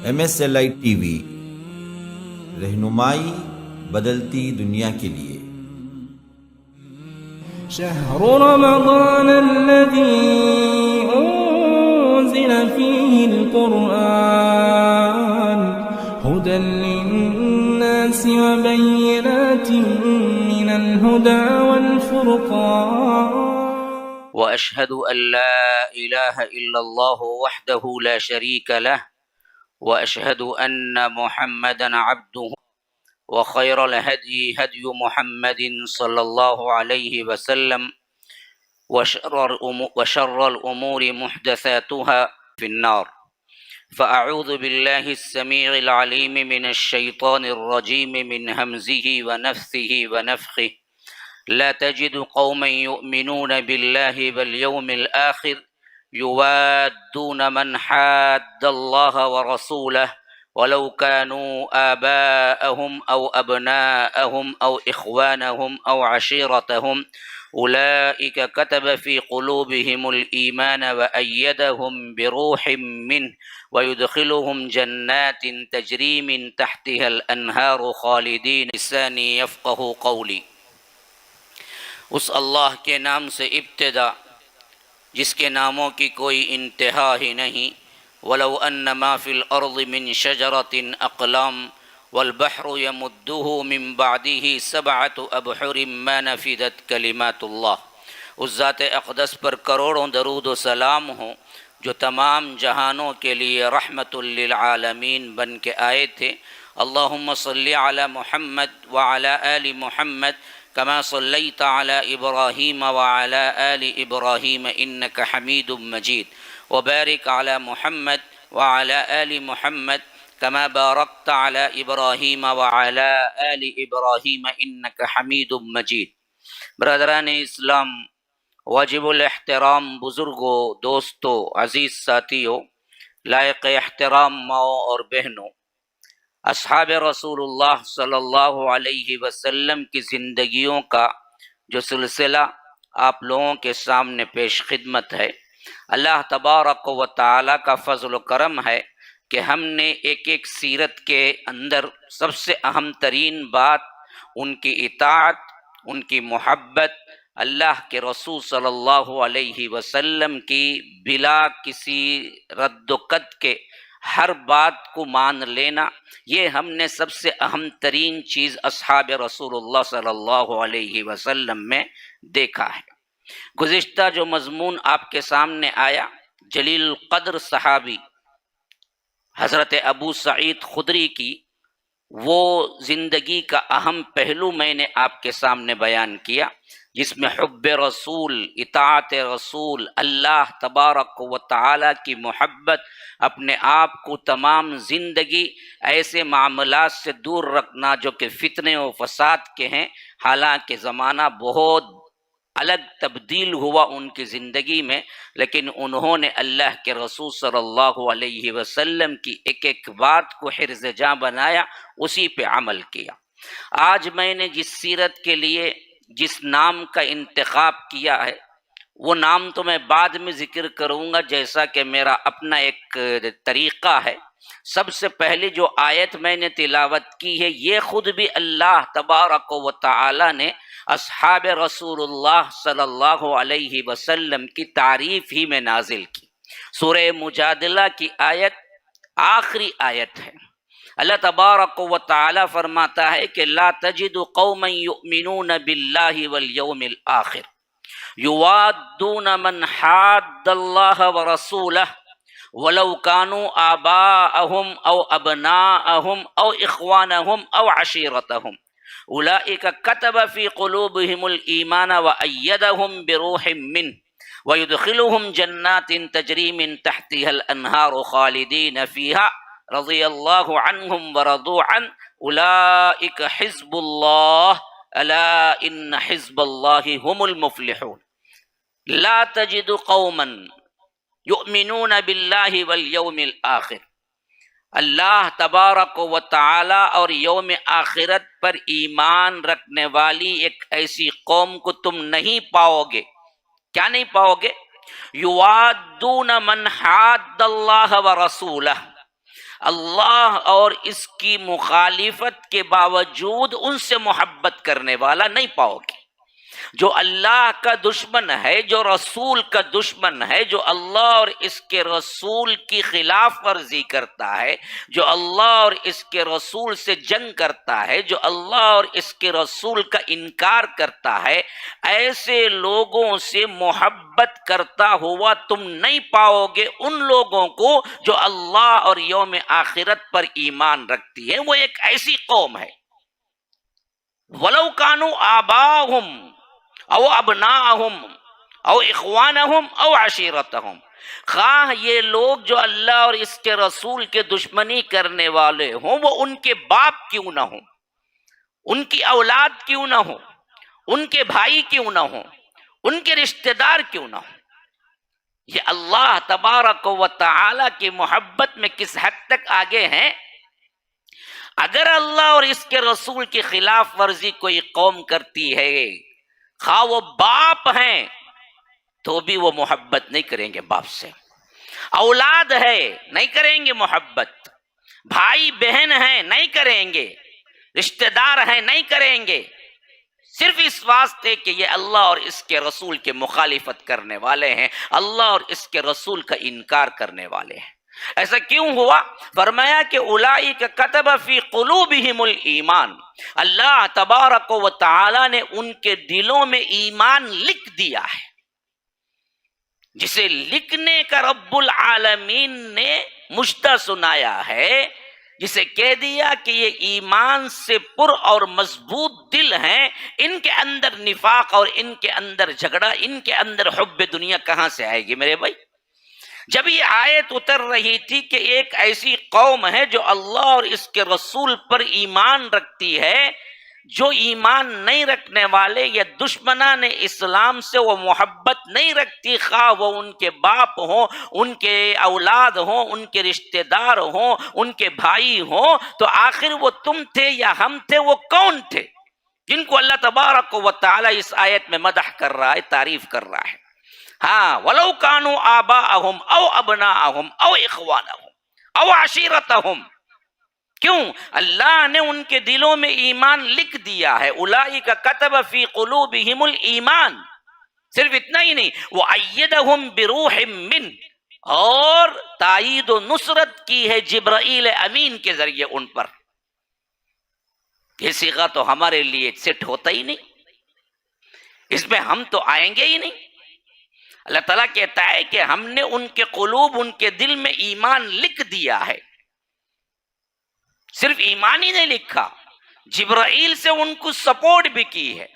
MSLI T V, رہنمائی بدلتی دنیا کے لیے۔ شهر رمضان الذي أنزل فيه القرآن هدى للناس وبينات من الهدى والفرقان وأشهد أن لا إله إلا الله وحده لا شريك له وأشهد أن محمدا عبده وخير الهدي هدي محمد صلى الله عليه وسلم وشر الأمور محدثاتها في النار فأعوذ بالله السميع العليم من الشيطان الرجيم من همزه ونفثه ونفخه لا تجد قوما يؤمنون بالله واليوم الآخر يوادون من حاد الله ورسوله ولو كانوا آباءهم أو أبناءهم أو إخوانهم أو عشيرتهم أولئك كتب في قلوبهم الإيمان وأيدهم بروح منه ويدخلهم جنات تجري من تحتها الأنهار خالدين لساني يفقه قولي۔ اس اللہ کے نام سے ابتدا جس کے ناموں کی کوئی انتہا ہی نہیں۔ وَلَوْ أَنَّ مَا فِي الْأَرْضِ مِنْ شَجَرَةٍ أَقْلَامٌ وَالْبَحْرُ يَمُدُّهُ مِنْ بَعْدِهِ سَبْعَةُ أَبْحُرٍ مَا نَفِدَتْ كَلِمَاتُ اللَّهِ۔ اس ذات اقدس پر کروڑوں درود و سلام ہوں جو تمام جہانوں کے لیے رحمت للعالمین بن کے آئے تھے۔ اللہم صلی علی محمد وعلی آل محمد كما صليت على إبراهيم وعلى آل إبراهيم إنك حميد مجيد وبارك على محمد وعلى آل محمد كما باركت على إبراهيم وعلى آل إبراهيم إنك حميد مجيد۔ برادران اسلام، واجب الاحترام بزرگوں، دوستوں، عزیز ساتھیوں، لائق احترام ماؤں اور بہنوں، اصحاب رسول اللہ صلی اللہ علیہ وسلم کی زندگیوں کا جو سلسلہ آپ لوگوں کے سامنے پیش خدمت ہے، اللہ تبارک و تعالی کا فضل و کرم ہے کہ ہم نے ایک ایک سیرت کے اندر سب سے اہم ترین بات ان کی اطاعت، ان کی محبت، اللہ کے رسول صلی اللہ علیہ وسلم کی بلا کسی رد و قط کے ہر بات کو مان لینا، یہ ہم نے سب سے اہم ترین چیز اصحاب رسول اللہ صلی اللہ علیہ وسلم میں دیکھا ہے۔ گزشتہ جو مضمون آپ کے سامنے آیا، جلیل القدر صحابی حضرت ابو سعید خدری کی وہ زندگی کا اہم پہلو میں نے آپ کے سامنے بیان کیا، جس میں حب رسول، اطاعت رسول، اللہ تبارک و تعالی کی محبت، اپنے آپ کو تمام زندگی ایسے معاملات سے دور رکھنا جو کہ فتنے و فساد کے ہیں۔ حالانکہ زمانہ بہت الگ تبدیل ہوا ان کی زندگی میں، لیکن انہوں نے اللہ کے رسول صلی اللہ علیہ وسلم کی ایک ایک بات کو حرز جاں بنایا، اسی پہ عمل کیا۔ آج میں نے جس سیرت کے لیے جس نام کا انتخاب کیا ہے، وہ نام تو میں بعد میں ذکر کروں گا، جیسا کہ میرا اپنا ایک طریقہ ہے۔ سب سے پہلے جو آیت میں نے تلاوت کی ہے، یہ خود بھی اللہ تبارک و تعالی نے اصحاب رسول اللہ صلی اللہ علیہ وسلم کی تعریف ہی میں نازل کی۔ سورہ مجادلہ کی آیت آخری آیت ہے۔ اللہ تبارک و تعالی فرماتا ہے کہ لا تجد قوما یؤمنون باللہ والیوم الآخر یوادون من حاد اللہ ورسولہ ولو كانوا آباءهم او ابناءهم او اخوانهم او عشیرتهم اولئک كتب في قلوبهم الایمان وأیدهم بروح منه ويدخلهم جنات تجری من تحتها الانہار خالدین فیہا رضی اللہ عنہم ورضوا عنہ اولئک حزب اللہ الا ان حزب اللہ هم المفلحون۔ لا تجد قوما یؤمنون باللہ والیوم الآخر، اللہ تبارک و تعالی اور یوم آخرت پر ایمان رکھنے والی ایک ایسی قوم کو تم نہیں پاؤ گے۔ کیا نہیں پاؤ گے؟ یوادون من حاد اللہ ورسولہ، اللہ اور اس کی مخالفت کے باوجود ان سے محبت کرنے والا نہیں پاؤ گے۔ جو اللہ کا دشمن ہے، جو رسول کا دشمن ہے، جو اللہ اور اس کے رسول کی خلاف ورزی کرتا ہے، جو اللہ اور اس کے رسول سے جنگ کرتا ہے، جو اللہ اور اس کے رسول کا انکار کرتا ہے، ایسے لوگوں سے محبت کرتا ہوا تم نہیں پاؤ گے ان لوگوں کو جو اللہ اور یوم آخرت پر ایمان رکھتی ہے۔ وہ ایک ایسی قوم ہے، وَلَوْ كَانُوا آبَاءَهُمْ او ابناءہم او اخوانہم او عشیرتہم، خواہ یہ لوگ جو اللہ اور اس کے رسول کے دشمنی کرنے والے ہوں وہ ان کے باپ کیوں نہ ہوں، ان کی اولاد کیوں نہ ہوں، ان کے بھائی کیوں نہ ہوں، ان کے رشتہ دار کیوں نہ ہوں۔ یہ اللہ تبارک و تعالی کی محبت میں کس حد تک آگے ہیں۔ اگر اللہ اور اس کے رسول کی خلاف ورزی کوئی قوم کرتی ہے، خواہ وہ باپ ہیں تو بھی وہ محبت نہیں کریں گے باپ سے، اولاد ہے نہیں کریں گے محبت، بھائی بہن ہیں نہیں کریں گے، رشتہ دار ہیں نہیں کریں گے، صرف اس واسطے کہ یہ اللہ اور اس کے رسول کے مخالفت کرنے والے ہیں، اللہ اور اس کے رسول کا انکار کرنے والے ہیں۔ ایسا کیوں ہوا؟ فرمایا کہ اولئک کتب فی قلوبہم الایمان، اللہ تبارک و تعالی نے ان کے دلوں میں ایمان لکھ دیا ہے، جسے لکھنے کا رب العالمین نے مجدہ سنایا ہے، جسے کہہ دیا کہ یہ ایمان سے پر اور مضبوط دل ہیں، ان کے اندر نفاق اور ان کے اندر جھگڑا، ان کے اندر حب دنیا کہاں سے آئے گی میرے بھائی؟ جب یہ آیت اتر رہی تھی کہ ایک ایسی قوم ہے جو اللہ اور اس کے رسول پر ایمان رکھتی ہے، جو ایمان نہیں رکھنے والے یا دشمنان اسلام سے وہ محبت نہیں رکھتی، خواہ وہ ان کے باپ ہوں، ان کے اولاد ہوں، ان کے رشتہ دار ہوں، ان کے بھائی ہوں، تو آخر وہ تم تھے یا ہم تھے؟ وہ کون تھے جن کو اللہ تبارک و تعالی اس آیت میں مدح کر رہا ہے، تعریف کر رہا ہے؟ ہاں، وَلَوْ كَانُوا آبَاءَهُمْ أَوْ أَبْنَاءَهُمْ أَوْ إِخْوَانَهُمْ أَوْ عَشِيرَتَهُمْ۔ کیوں؟ اللہ نے ان کے دلوں میں ایمان لکھ دیا ہے۔ اولئک کتب فی قلوبہم الایمان، صرف اتنا ہی نہیں، وَأَيَّدَهُمْ بِرُوحٍ مِّنْهُ، اور تائید و نصرت کی ہے جبرائیل امین کے ذریعے ان پر۔ یہ صیغہ تو ہمارے لیے سیٹ ہوتا ہی نہیں، اس میں ہم تو آئیں گے ہی نہیں۔ اللہ تعالیٰ کہتا ہے کہ ہم نے ان کے قلوب، ان کے دل میں ایمان لکھ دیا ہے۔ صرف ایمان ہی نہیں لکھا، جبرائیل سے ان کو سپورٹ بھی کی ہے۔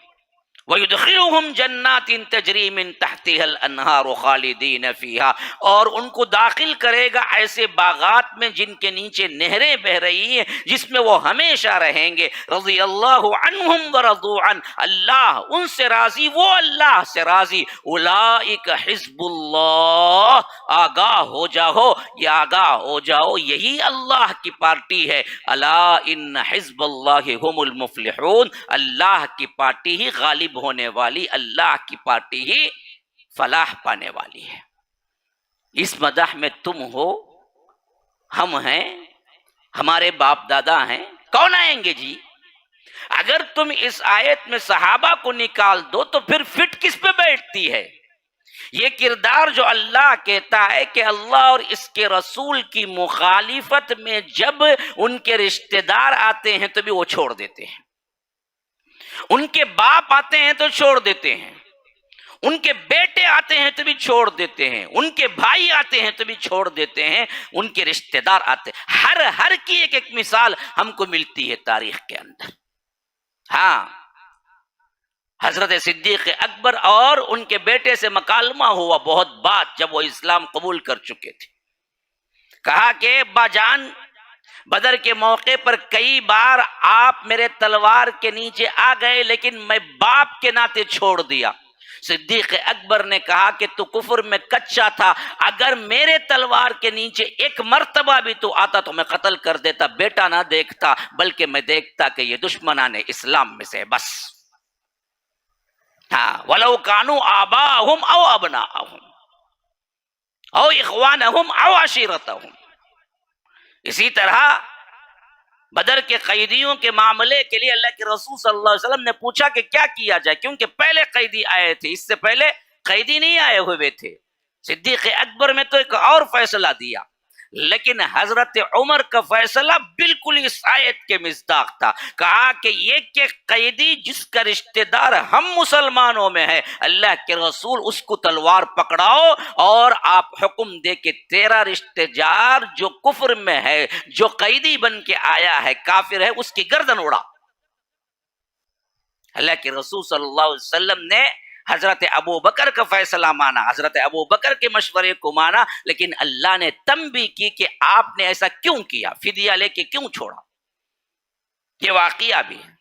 وَيُدْخِلُهُمْ جَنَّاتٍ تَجْرِي مِن تَحْتِهَا الْأَنْهَارُ خَالِدِينَ فِيهَا، اور ان کو داخل کرے گا ایسے باغات میں جن کے نیچے نہریں بہ رہی ہیں، جس میں وہ ہمیشہ رہیں گے۔ رضی اللہ عنہم ورضوا عنہ، اللہ ان سے راضی، وہ اللہ سے راضی۔ اولئک حزب اللہ، آگاہ ہو جاؤ، یا آگاہ ہو جاؤ، یہی اللہ کی پارٹی ہے۔ الا ان حزب اللہ هم المفلحون، اللہ کی پارٹی ہی غالب ہونے والی، اللہ کی پارٹی ہی فلاح پانے والی ہے۔ اس مدح میں تم ہو، ہم ہیں، ہمارے باپ دادا ہیں، کون آئیں گے جی؟ اگر تم اس آیت میں صحابہ کو نکال دو تو پھر فٹ کس پہ بیٹھتی ہے؟ یہ کردار جو اللہ کہتا ہے کہ اللہ اور اس کے رسول کی مخالفت میں جب ان کے رشتہ دار آتے ہیں تو بھی وہ چھوڑ دیتے ہیں، ان کے باپ آتے ہیں تو چھوڑ دیتے ہیں، ان کے بیٹے آتے ہیں تو بھی چھوڑ دیتے ہیں، ان کے بھائی آتے ہیں تو بھی چھوڑ دیتے ہیں، ان کے رشتہ دار آتے ہیں۔ ہر کی ایک ایک مثال ہم کو ملتی ہے تاریخ کے اندر۔ ہاں، حضرت صدیق اکبر اور ان کے بیٹے سے مکالمہ ہوا بہت بات، جب وہ اسلام قبول کر چکے تھے۔ کہا کہ ابا جان، بدر کے موقع پر کئی بار آپ میرے تلوار کے نیچے آ گئے، لیکن میں باپ کے ناطے چھوڑ دیا۔ صدیق اکبر نے کہا کہ تو کفر میں کچا تھا، اگر میرے تلوار کے نیچے ایک مرتبہ بھی تو آتا تو میں قتل کر دیتا، بیٹا نہ دیکھتا بلکہ میں دیکھتا کہ یہ دشمنان اسلام میں سے بس۔ ہاں، وَلَوْ كَانُوا آبَاءَهُمْ أَوْ أَبْنَاءَهُمْ أَوْ إِخْوَانَهُمْ أَوْ عَشِيرَتَهُمْ، اسی طرح بدر کے قیدیوں کے معاملے کے لیے اللہ کے رسول صلی اللہ علیہ وسلم نے پوچھا کہ کیا کیا جائے، کیونکہ پہلے قیدی آئے تھے، اس سے پہلے قیدی نہیں آئے ہوئے تھے۔ صدیق اکبر میں تو ایک اور فیصلہ دیا، لیکن حضرت عمر کا فیصلہ بالکل اس آیت کے مصداق تھا۔ کہا کہ یہ کہ قیدی جس کا رشتہ دار ہم مسلمانوں میں ہے، اللہ کے رسول اس کو تلوار پکڑاؤ اور آپ حکم دے کہ تیرا رشتہ دار جو کفر میں ہے، جو قیدی بن کے آیا ہے، کافر ہے، اس کی گردن اڑا۔ اللہ کے رسول صلی اللہ علیہ وسلم نے حضرت ابو بکر کا فیصلہ مانا، حضرت ابو بکر کے مشورے کو مانا، لیکن اللہ نے تنبیہ کی کہ آپ نے ایسا کیوں کیا، فدیہ لے کے کیوں چھوڑا۔ یہ واقعہ بھی ہے،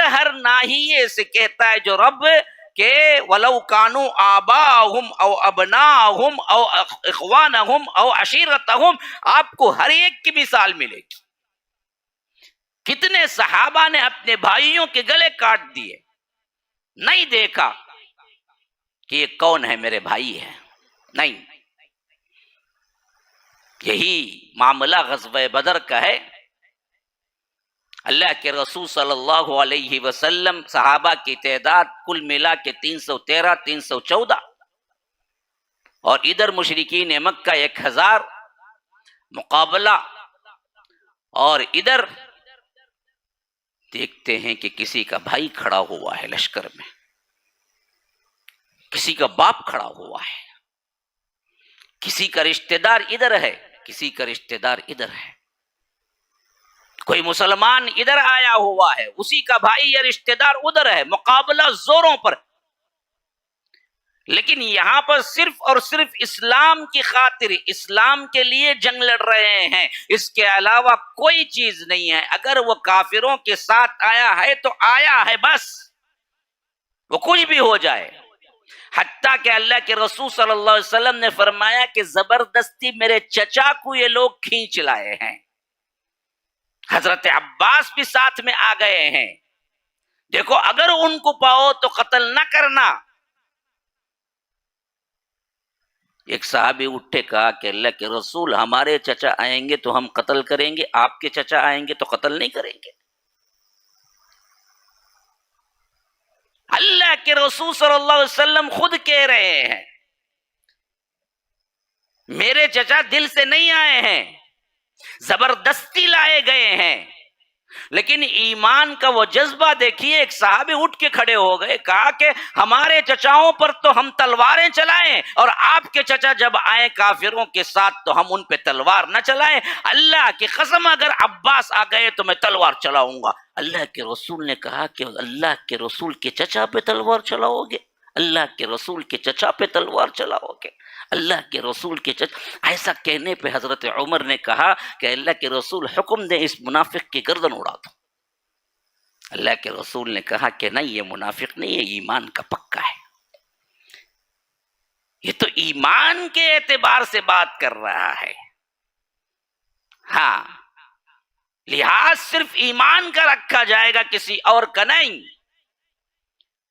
ہر ناحیے سے کہتا ہے جو رب کہ وَلَوْ كَانُوا آبَاءَهُمْ أَوْ أَبْنَاءَهُمْ أَوْ إِخْوَانَهُمْ أَوْ عَشِيرَتَهُمْ، آپ کو ہر ایک کی مثال ملے گی۔ کتنے صحابہ نے اپنے بھائیوں کے گلے کاٹ دیے، نہیں دیکھا کہ یہ کون ہے، میرے بھائی ہے، نہیں۔ یہی معاملہ غزوہ بدر کا ہے۔ اللہ کے رسول صلی اللہ علیہ وسلم صحابہ کی تعداد کل ملا کے 313 314، اور ادھر مشرکین مکہ 1000 مقابلہ، اور ادھر دیکھتے ہیں کہ کسی کا بھائی کھڑا ہوا ہے لشکر میں، کسی کا باپ کھڑا ہوا ہے، کسی کا رشتہ دار ادھر ہے، کسی کا رشتہ دار ادھر ہے، کوئی مسلمان ادھر آیا ہوا ہے، اسی کا بھائی یا رشتہ دار ادھر ہے، مقابلہ زوروں پر۔ لیکن یہاں پر صرف اور صرف اسلام کی خاطر، اسلام کے لیے جنگ لڑ رہے ہیں، اس کے علاوہ کوئی چیز نہیں ہے۔ اگر وہ کافروں کے ساتھ آیا ہے تو آیا ہے، بس وہ کچھ بھی ہو جائے۔ حتیٰ کہ اللہ کے رسول صلی اللہ علیہ وسلم نے فرمایا کہ زبردستی میرے چچا کو یہ لوگ کھینچ لائے ہیں۔ حضرت عباس بھی ساتھ میں آ گئے ہیں، دیکھو اگر ان کو پاؤ تو قتل نہ کرنا۔ ایک صحابی اٹھے، کہا کہ اللہ کے رسول ہمارے چچا آئیں گے تو ہم قتل کریں گے، آپ کے چچا آئیں گے تو قتل نہیں کریں گے۔ اللہ کے رسول صلی اللہ علیہ وسلم خود کہہ رہے ہیں میرے چچا دل سے نہیں آئے ہیں، زبردستی لائے گئے ہیں۔ لیکن ایمان کا وہ جذبہ دیکھیے، ایک صحابی اٹھ کے کھڑے ہو گئے، کہا کہ ہمارے چچاؤں پر تو ہم تلواریں چلائیں، اور آپ کے چچا جب آئے کافروں کے ساتھ تو ہم ان پہ تلوار نہ چلائیں۔ اللہ کی قسم اگر عباس آ گئے تو میں تلوار چلاؤں گا۔ اللہ کے رسول نے کہا کہ اللہ کے رسول کے چچا پہ تلوار چلاؤ گے؟ اللہ کے رسول کے چچا پہ تلوار چلاؤ گے؟ اللہ کے رسول کے چچا؟ ایسا کہنے پہ حضرت عمر نے کہا کہ اللہ کے رسول حکم دیں اس منافق کی گردن اڑا دو۔ اللہ کے رسول نے کہا کہ نہیں، یہ منافق نہیں ہے، ایمان کا پکا ہے، یہ تو ایمان کے اعتبار سے بات کر رہا ہے۔ ہاں، لحاظ صرف ایمان کا رکھا جائے گا، کسی اور کا نہیں۔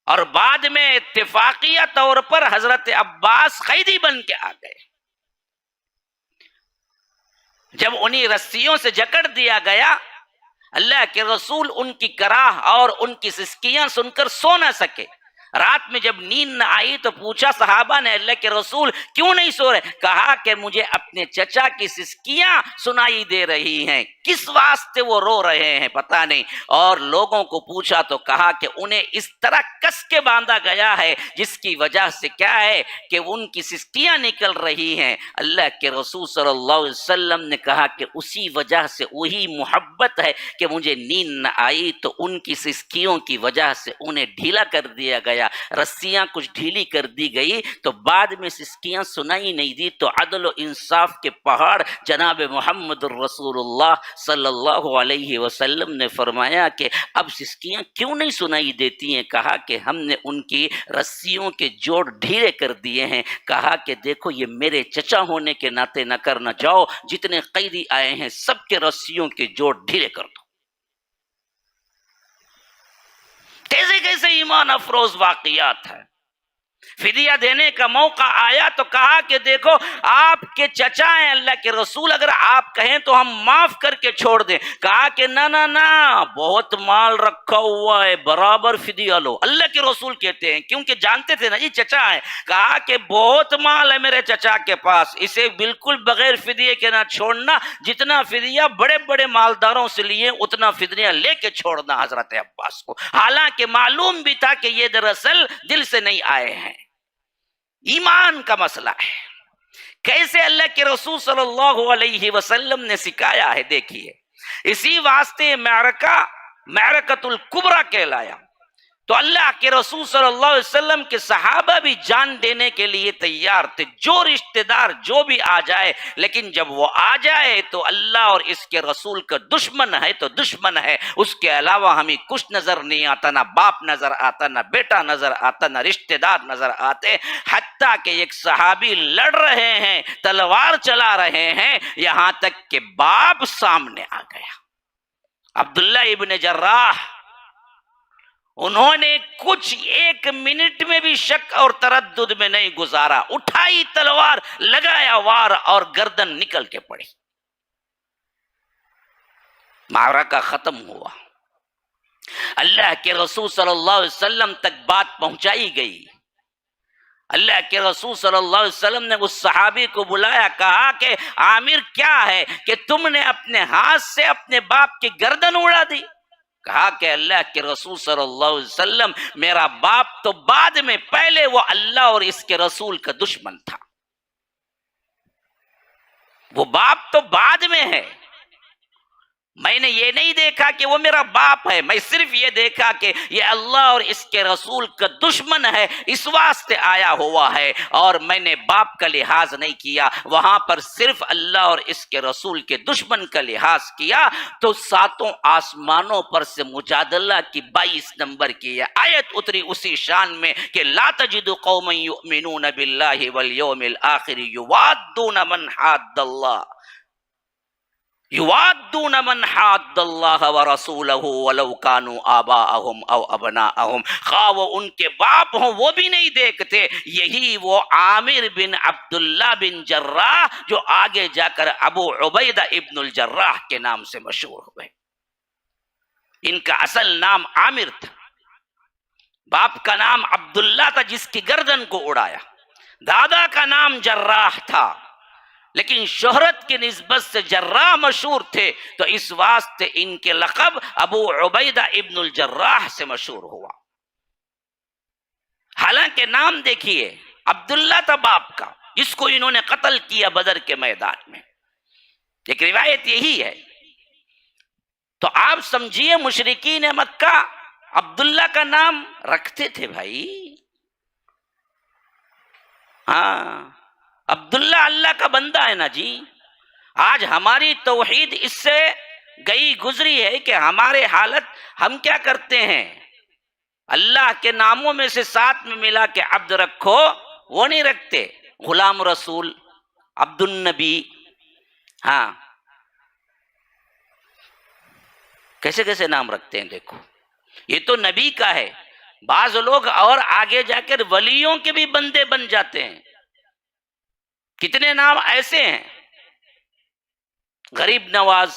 اور بعد میں اتفاقیہ طور پر حضرت عباس قیدی بن کے آ گئے۔ جب انہی رسیوں سے جکڑ دیا گیا، اللہ کے رسول ان کی کراہ اور ان کی سسکیاں سن کر سو نہ سکے۔ رات میں جب نیند نہ آئی تو پوچھا صحابہ نے، اللہ کے رسول کیوں نہیں سو رہے؟ کہا کہ مجھے اپنے چچا کی سسکیاں سنائی دے رہی ہیں، کس واسطے وہ رو رہے ہیں پتہ نہیں۔ اور لوگوں کو پوچھا تو کہا کہ انہیں اس طرح کس کے باندھا گیا ہے جس کی وجہ سے کیا ہے کہ ان کی سسکیاں نکل رہی ہیں۔ اللہ کے رسول صلی اللہ علیہ وسلم نے کہا کہ اسی وجہ سے، وہی محبت ہے کہ مجھے نیند نہ آئی تو ان کی سسکیوں کی وجہ سے انہیں ڈھیلا کر دیا گیا، رسیاں کچھ ڈھیلی کر دی گئی تو بعد میں سسکیاں سنائی نہیں دی۔ تو عدل و انصاف کے پہاڑ جناب محمد الرسول اللہ صلی اللہ علیہ وسلم نے فرمایا کہ اب سسکیاں کیوں نہیں سنائی دیتی ہیں؟ کہا کہ ہم نے ان کی رسیوں کے جوڑ ڈھیلے کر دیے ہیں۔ کہا کہ دیکھو یہ میرے چچا ہونے کے ناطے نہ کرنا، جاؤ جتنے قیدی آئے ہیں سب کے رسیوں کے جوڑ ڈھیلے کر دو۔ کیسے کیسے ایمان افروز واقعات ہیں۔ فدیہ دینے کا موقع آیا تو کہا کہ دیکھو آپ کے چچا ہیں اللہ کے رسول، اگر آپ کہیں تو ہم معاف کر کے چھوڑ دیں۔ کہا کہ نہ نہ نہ، بہت مال رکھا ہوا ہے، برابر فدیہ لو۔ اللہ کے رسول کہتے ہیں، کیونکہ جانتے تھے نا جی چچا ہے، کہا کہ بہت مال ہے میرے چچا کے پاس، اسے بالکل بغیر فدیے کے نہ چھوڑنا، جتنا فدیہ بڑے بڑے مالداروں سے لیے اتنا فدیہ لے کے چھوڑنا حضرت عباس کو۔ حالانکہ معلوم بھی تھا کہ یہ دراصل دل سے نہیں آئے ہیں، ایمان کا مسئلہ ہے۔ کیسے اللہ کے رسول صلی اللہ علیہ وسلم نے سکھایا ہے، دیکھیے اسی واسطے معرکۃ الکبریٰ کہلایا۔ تو اللہ کے رسول صلی اللہ علیہ وسلم کے صحابہ بھی جان دینے کے لیے تیار تھے، جو رشتہ دار جو بھی آ جائے، لیکن جب وہ آ جائے تو اللہ اور اس کے رسول کا دشمن ہے تو دشمن ہے، اس کے علاوہ ہمیں کچھ نظر نہیں آتا، نہ باپ نظر آتا، نہ بیٹا نظر آتا، نہ رشتہ دار نظر آتے۔ حتیٰ کہ ایک صحابی لڑ رہے ہیں، تلوار چلا رہے ہیں، یہاں تک کہ باپ سامنے آ گیا، عبداللہ ابن جراح۔ انہوں نے کچھ ایک منٹ میں بھی شک اور تردد میں نہیں گزارا، اٹھائی تلوار، لگایا وار اور گردن نکل کے پڑی۔ معرکہ ختم ہوا، اللہ کے رسول صلی اللہ علیہ وسلم تک بات پہنچائی گئی۔ اللہ کے رسول صلی اللہ علیہ وسلم نے اس صحابی کو بلایا، کہا کہ عامر کیا ہے کہ تم نے اپنے ہاتھ سے اپنے باپ کی گردن اڑا دی؟ کہا کہ اللہ کے رسول صلی اللہ علیہ وسلم میرا باپ تو بعد میں، پہلے وہ اللہ اور اس کے رسول کا دشمن تھا، وہ باپ تو بعد میں ہے۔ میں نے یہ نہیں دیکھا کہ وہ میرا باپ ہے، میں صرف یہ دیکھا کہ یہ اللہ اور اس کے رسول کا دشمن ہے، اس واسطے آیا ہوا ہے، اور میں نے باپ کا لحاظ نہیں کیا، وہاں پر صرف اللہ اور اس کے رسول کے دشمن کا لحاظ کیا۔ تو ساتوں آسمانوں پر سے مجادلہ کی 22 نمبر کی یہ آیت اتری اسی شان میں کہ لا تجد قوما یؤمنون باللہ والیوم الآخر یوادون من حاد اللہ یوادون من حاد اللہ ورسولہ ولو کانوا آباءہم او ابناءہم، خواہ وہ ان کے باپ ہوں وہ بھی نہیں دیکھتے۔ یہی وہ عامر بن عبداللہ بن جراح جو آگے جا کر ابو عبیدہ ابن الجراح کے نام سے مشہور ہوئے۔ ان کا اصل نام عامر تھا، باپ کا نام عبداللہ تھا جس کی گردن کو اڑایا، دادا کا نام جراح تھا، لیکن شہرت کی نسبت سے جراح مشہور تھے، تو اس واسطے ان کے لقب ابو عبیدہ ابن الجراح سے مشہور ہوا۔ حالانکہ نام دیکھیے عبداللہ تھا باپ کا، جس کو انہوں نے قتل کیا بدر کے میدان میں، ایک روایت یہی ہے۔ تو آپ سمجھیے مشرکین مکہ عبداللہ کا نام رکھتے تھے بھائی، ہاں عبداللہ اللہ کا بندہ ہے نا جی۔ آج ہماری توحید اس سے گئی گزری ہے کہ ہمارے حالت، ہم کیا کرتے ہیں، اللہ کے ناموں میں سے ساتھ میں ملا کے عبد رکھو، وہ نہیں رکھتے، غلام رسول، عبد النبی، ہاں کیسے کیسے نام رکھتے ہیں دیکھو، یہ تو نبی کا ہے۔ بعض لوگ اور آگے جا کر ولیوں کے بھی بندے بن جاتے ہیں، کتنے نام ایسے ہیں، غریب نواز،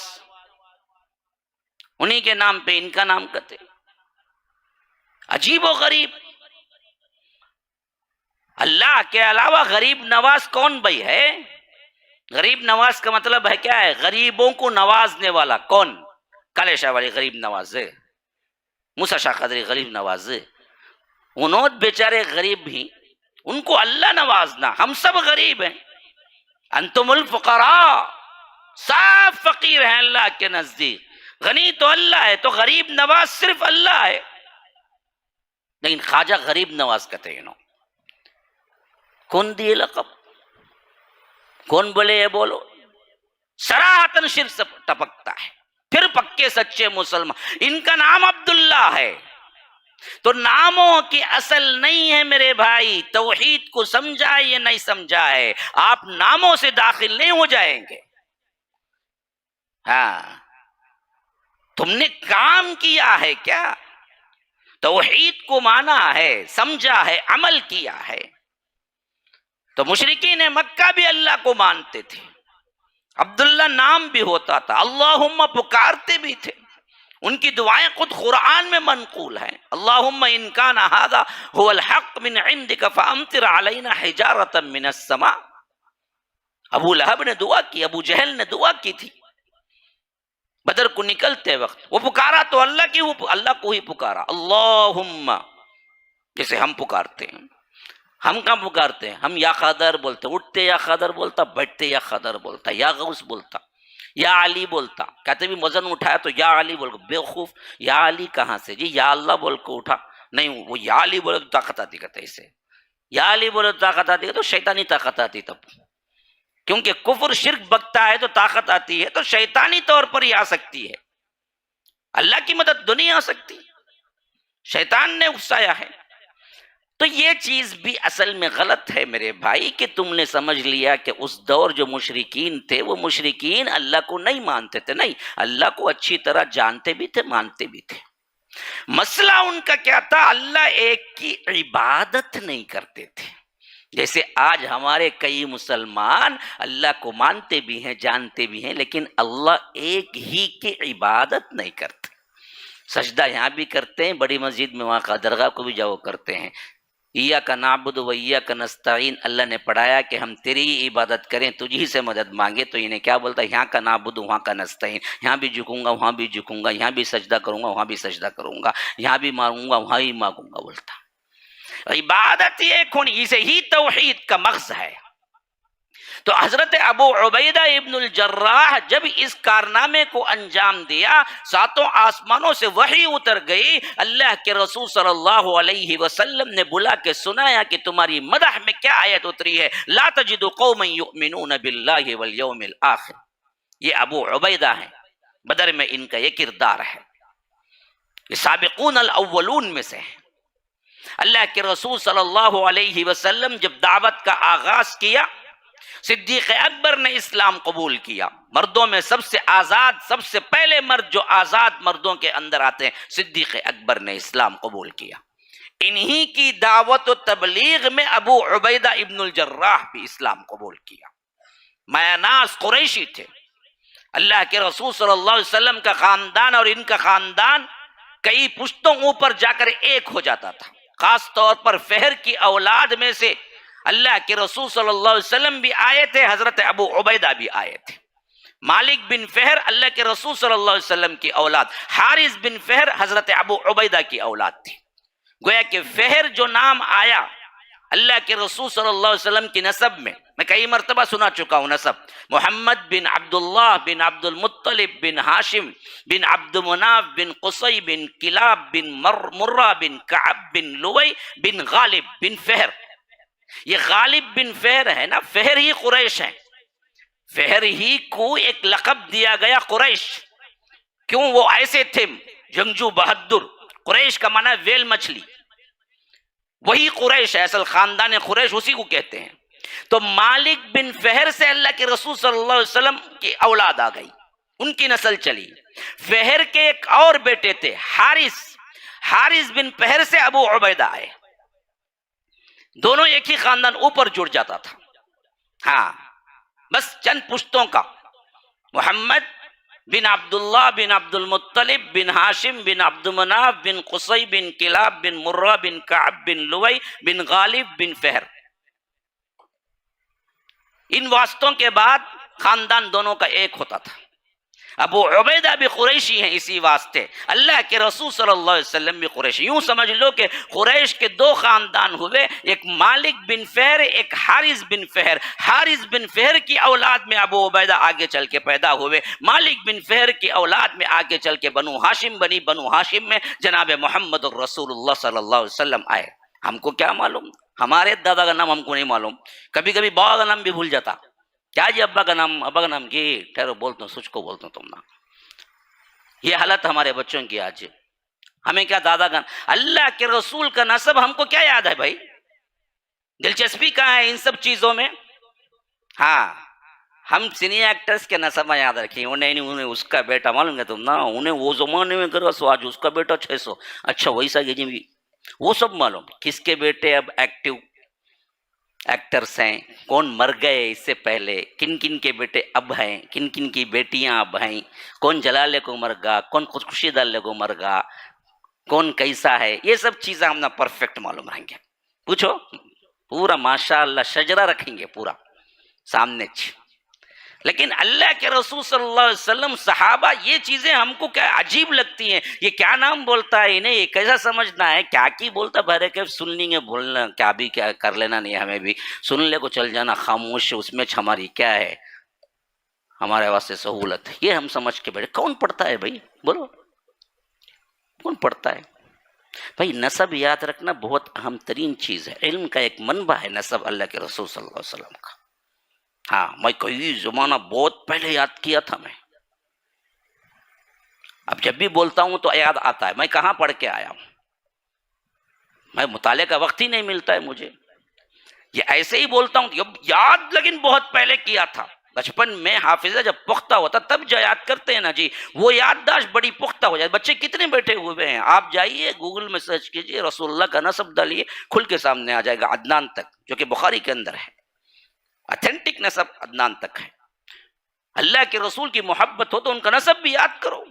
انہی کے نام پہ ان کا نام کرتے، عجیب و غریب۔ اللہ کے علاوہ غریب نواز کون بھائی ہے؟ غریب نواز کا مطلب ہے کیا ہے؟ غریبوں کو نوازنے والا۔ کون؟ کالے شاہ والی غریب نواز ہے، موسیٰ شاہ قدری غریب نواز ہے، انہوں بیچارے غریب ہی، ان کو اللہ نوازنا۔ ہم سب غریب ہیں، انتم الفقراء، صاف فقیر ہیں اللہ کے نزدیک، غنی تو اللہ ہے، تو غریب نواز صرف اللہ ہے۔ لیکن خواجہ غریب نواز کہتے ہیں، کون دیے لقب؟ کون بولے یہ بولو؟ صراحتاً شرک سے ٹپکتا ہے، پھر پکے سچے مسلمان۔ ان کا نام عبداللہ ہے، تو ناموں کی اصل نہیں ہے میرے بھائی، توحید کو سمجھا یا نہیں سمجھا ہے، آپ ناموں سے داخل نہیں ہو جائیں گے۔ ہاں تم نے کام کیا ہے کیا؟ توحید کو مانا ہے، سمجھا ہے، عمل کیا ہے۔ تو مشرکین مکہ بھی اللہ کو مانتے تھے، عبداللہ نام بھی ہوتا تھا، اللہم پکارتے بھی تھے، ان کی دعائیں خود قرآن میں منقول ہیں، اللہم ان کان ھذا ھو الحق من عندک فامطر علینا حجارۃ من السماء۔ ابو لہب نے دعا کی، ابو جہل نے دعا کی تھی بدر کو نکلتے وقت، وہ پکارا تو اللہ کو ہی پکارا، اللہم، جیسے ہم پکارتے ہیں۔ ہم کہاں پکارتے ہیں؟ ہم یا قادر بولتے، اٹھتے یا قادر بولتا، بیٹھتے یا قادر بولتا، یا غوث بولتا، یا علی بولتا، کہتے بھی وزن اٹھایا تو یا علی بول، بیوقوف یا علی کہاں سے جی، یا اللہ بول کو اٹھا، نہیں وہ یا علی بولے تو طاقت آتی، کہتے اسے یا علی بولے تو طاقت آتی، تو شیطانی طاقت آتی تب، کیونکہ کفر شرک بکتا ہے تو طاقت آتی ہے، تو شیطانی طور پر ہی آ سکتی ہے، اللہ کی مدد تو نہیں آ سکتی، شیطان نے اکسایا ہے۔ تو یہ چیز بھی اصل میں غلط ہے میرے بھائی، کہ تم نے سمجھ لیا کہ اس دور جو مشرکین تھے وہ مشرکین اللہ کو نہیں مانتے تھے، نہیں، اللہ کو اچھی طرح جانتے بھی تھے، مانتے بھی تھے۔ مسئلہ ان کا کیا تھا؟ اللہ ایک کی عبادت نہیں کرتے تھے، جیسے آج ہمارے کئی مسلمان اللہ کو مانتے بھی ہیں، جانتے بھی ہیں، لیکن اللہ ایک ہی کی عبادت نہیں کرتے۔ سجدہ یہاں بھی کرتے ہیں، بڑی مسجد میں وہاں کا درگاہ کو بھی جاؤ کرتے ہیں، ایاک نعبد و ایاک نستعین، اللہ نے پڑھایا کہ ہم تیری ہی عبادت کریں، تجھی سے مدد مانگے، تو انہیں کیا بولتا ہے؟ یہاں کا نعبد وہاں کا نستعین، یہاں بھی جھکوں گا وہاں بھی جھکوں گا، یہاں بھی سجدہ کروں گا وہاں بھی سجدہ کروں گا، یہاں بھی مانگوں گا وہاں بھی مانگوں گا، بولتا عبادت ایک ہونی، اسے ہی توحید کا مغز ہے۔ تو حضرت ابو عبیدہ ابن الجراح جب اس کارنامے کو انجام دیا، ساتوں آسمانوں سے وحی اتر گئی، اللہ کے رسول صلی اللہ علیہ وسلم نے بلا کے سنایا کہ تمہاری مدح میں کیا آیت اتری ہے، لا تجد قوما یؤمنون باللہ والیوم الآخر۔ یہ ابو عبیدہ ہیں، بدر میں ان کا یہ کردار ہے، یہ سابقون الاولون میں سے ہیں۔ اللہ کے رسول صلی اللہ علیہ وسلم جب دعوت کا آغاز کیا، صدیق اکبر نے اسلام قبول کیا، مردوں میں سب سے آزاد، سب سے پہلے مرد جو آزاد مردوں کے اندر آتے ہیں، صدیق اکبر نے اسلام قبول کیا۔ انہی کی دعوت و تبلیغ میں ابو عبیدہ ابن الجراح بھی اسلام قبول کیا۔ مایاناس قریشی تھے، اللہ کے رسول صلی اللہ علیہ وسلم کا خاندان اور ان کا خاندان کئی پشتوں اوپر جا کر ایک ہو جاتا تھا، خاص طور پر فہر کی اولاد میں سے اللہ کے رسول صلی اللہ علیہ وسلم بھی آئے تھے، حضرت ابو عبیدہ بھی آئے تھے۔ مالک بن فہر اللہ کے رسول صلی اللہ علیہ وسلم کی اولاد، حارث بن فہر حضرت ابو عبیدہ کی اولاد تھی۔ گویا کہ فہر جو نام آیا اللہ کے رسول صلی اللہ علیہ وسلم کی نسب میں کئی مرتبہ سنا چکا ہوں نسب، محمد بن عبداللہ بن عبد المطلب بن ہاشم بن عبد مناف بن قصی بن کلاب بن مرہ بن کعب بن لوی بن غالب بن فہر۔ یہ غالب بن فہر ہے نا، فہر ہی قریش ہے، فہر ہی کو ایک لقب دیا گیا قریش، کیوں؟ وہ ایسے تھے جنگجو بہادر، قریش کا معنی ویل مچھلی، وہی قریش ہے، اصل خاندان قریش اسی کو کہتے ہیں۔ تو مالک بن فہر سے اللہ کے رسول صلی اللہ علیہ وسلم کی اولاد آ گئی، ان کی نسل چلی۔ فہر کے ایک اور بیٹے تھے حارث بن فہر سے ابو عبیدہ آئے، دونوں ایک ہی خاندان، اوپر جڑ جاتا تھا۔ ہاں بس چند پشتوں کا، محمد بن عبداللہ بن عبد المطلب بن ہاشم بن عبد مناف بن قصی بن کلاب بن مرہ بن کعب بن لوی بن غالب بن فہر، ان واسطوں کے بعد خاندان دونوں کا ایک ہوتا تھا۔ ابو عبیدہ بھی قریشی ہیں اسی واسطے، اللہ کے رسول صلی اللہ علیہ وسلم بھی قریشی۔ یوں سمجھ لو کہ قریش کے دو خاندان ہوئے، ایک مالک بن فہر، ایک حارث بن فہر۔ حارث بن فہر کی اولاد میں ابو عبیدہ آگے چل کے پیدا ہوئے، مالک بن فہر کی اولاد میں آگے چل کے بنو ہاشم بنی، بنو ہاشم میں جناب محمد الرسول اللہ صلی اللہ علیہ وسلم آئے۔ ہم کو کیا معلوم، ہمارے دادا کا نام ہم کو نہیں معلوم، کبھی کبھی بابا کا نام بھی بھول جاتا، کیا جی ابا کا نام کی ٹھہرو بولتا ہوں، سچ کو بولتا ہوں تم نا۔ یہ حالت ہمارے بچوں کی آج، ہمیں کیا دادا کا، اللہ کے رسول کا نسب ہم کو کیا یاد ہے بھائی؟ دلچسپی کہاں ہے ان سب چیزوں میں؟ ہاں ہم سینئر ایکٹرز کے نسبہ یاد رکھیں، انہیں اس کا بیٹا معلوم ہے تم نا، انہیں وہ زمانے میں کرا سو آج اس کا بیٹا 600، اچھا ویسا یہ بھی وہ سب معلوم کس کے بیٹے اب ایکٹیو ایکٹرز ہیں، کون مر گئے اس سے پہلے، کن کن کے بیٹے اب ہیں، کن کن کی بیٹیاں اب ہیں، کون جلالے کو مر گا، کون خوشی دالے کو مر گا، کون کیسا ہے، یہ سب چیزیں ہم نا پرفیکٹ معلوم رہیں گے. پوچھو پورا ماشاء اللہ شجرہ رکھیں گے پورا سامنے. لیکن اللہ کے رسول صلی اللہ علیہ وسلم صحابہ یہ چیزیں ہم کو کیا عجیب لگتی ہیں، یہ کیا نام بولتا ہے انہیں، یہ کیسا سمجھنا ہے، کیا کی بولتا بھرے کہ سن لیں گے بولنا کیا بھی کیا کر لینا نہیں، ہمیں بھی سن لے کو چل جانا خاموش، اس میں ہماری کیا ہے، ہمارے واسطے سہولت ہے، یہ ہم سمجھ کے بیٹھے. کون پڑھتا ہے بھائی بولو، کون پڑھتا ہے بھائی؟ نسب یاد رکھنا بہت اہم ترین چیز ہے، علم کا ایک منبع ہے نسب اللہ کے رسول صلی اللہ علیہ وسلم کا. ہاں میں کئی زمانہ بہت پہلے یاد کیا تھا، میں اب جب بھی بولتا ہوں تو یاد آتا ہے میں کہاں پڑھ کے آیا ہوں، میں مطالعے کا وقت ہی نہیں ملتا ہے مجھے، یہ ایسے ہی بولتا ہوں یاد، لیکن بہت پہلے کیا تھا. بچپن میں حافظہ جب پختہ ہوتا تب جو یاد کرتے ہیں نا جی، وہ یادداشت بڑی پختہ ہو جائے. بچے کتنے بیٹھے ہوئے ہیں، آپ جائیے گوگل میں سرچ کیجئے، رسول اللہ کا نسب ڈالیے، کھل کے سامنے آ جائے گا عدنان تک، جو کہ بخاری کے اندر ہے. اتھینٹک نسب عدنان تک ہے. اللہ کے رسول کی محبت ہو تو ان کا نسب بھی یاد کرو.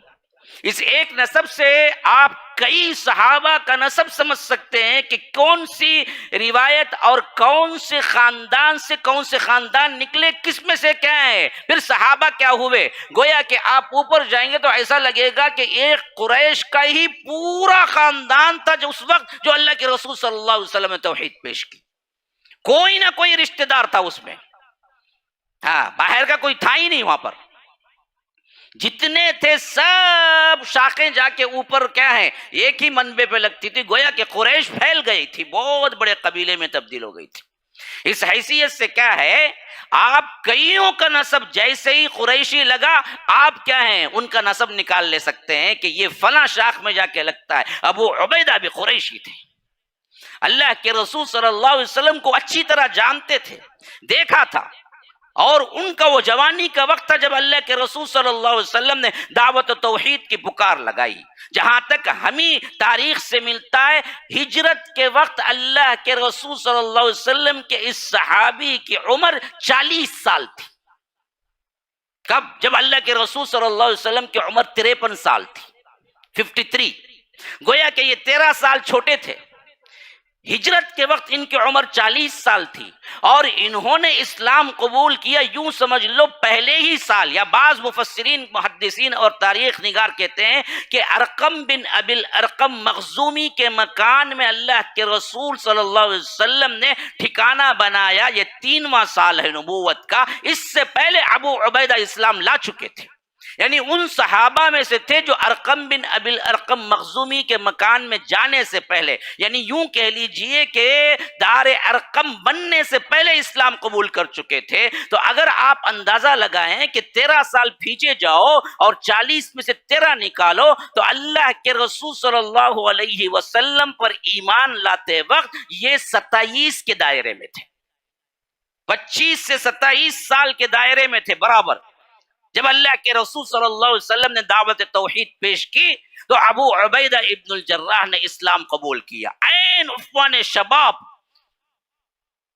اس ایک نسب سے آپ کئی صحابہ کا نسب سمجھ سکتے ہیں کہ کون سی روایت اور کون سے خاندان نکلے، کس میں سے کیا ہے، پھر صحابہ کیا ہوئے. گویا کہ آپ اوپر جائیں گے تو ایسا لگے گا کہ ایک قریش کا ہی پورا خاندان تھا جو اس وقت جو اللہ کے رسول صلی اللہ علیہ وسلم نے توحید پیش کی. کوئی نہ کوئی رشتہ دار تھا اس میں، ہاں باہر کا کوئی تھا ہی نہیں. وہاں پر جتنے تھے سب شاخیں جا کے اوپر کیا ہے ایک ہی منبع پہ لگتی تھی. گویا کہ قریش پھیل گئی تھی، بہت بڑے قبیلے میں تبدیل ہو گئی تھی. اس حیثیت سے کیا ہے، آپ کئیوں کا نسب جیسے ہی قریشی لگا، آپ کیا ہیں ان کا نسب نکال لے سکتے ہیں کہ یہ فلاں شاخ میں جا کے لگتا ہے. ابو عبیدہ بھی قریشی تھے، اللہ کے رسول صلی اللہ علیہ وسلم کو اچھی طرح جانتے تھے، دیکھا تھا، اور ان کا وہ جوانی کا وقت تھا جب اللہ کے رسول صلی اللہ علیہ وسلم نے دعوت و توحید کی پکار لگائی. جہاں تک ہمیں تاریخ سے ملتا ہے، ہجرت کے وقت اللہ کے رسول صلی اللہ علیہ وسلم کے اس صحابی کی عمر 40 سال تھی. کب؟ جب اللہ کے رسول صلی اللہ علیہ وسلم کی عمر 53 سال تھی، 53. گویا کہ یہ 13 سال چھوٹے تھے. ہجرت کے وقت ان کی عمر 40 سال تھی، اور انہوں نے اسلام قبول کیا یوں سمجھ لو پہلے ہی سال. یا بعض مفسرین محدثین اور تاریخ نگار کہتے ہیں کہ ارقم بن ابی الارقم مخزومی کے مکان میں اللہ کے رسول صلی اللہ علیہ وسلم نے ٹھکانہ بنایا. یہ 3واں سال ہے نبوت کا. اس سے پہلے ابو عبیدہ اسلام لا چکے تھے، یعنی ان صحابہ میں سے تھے جو ارقم بن ابی الارقم مخزومی کے مکان میں جانے سے پہلے، یعنی یوں کہہ لیجئے کہ دار ارقم بننے سے پہلے اسلام قبول کر چکے تھے. تو اگر آپ اندازہ لگائیں کہ 13 سال پیچھے جاؤ اور 40 میں سے 13 نکالو، تو اللہ کے رسول صلی اللہ علیہ وسلم پر ایمان لاتے وقت یہ 27 کے دائرے میں تھے، 25 سے 27 سال کے دائرے میں تھے برابر. جب اللہ کے رسول صلی اللہ علیہ وسلم نے دعوت توحید پیش کی تو ابو عبیدہ ابن الجراح نے اسلام قبول کیا، عین عنفوان شباب.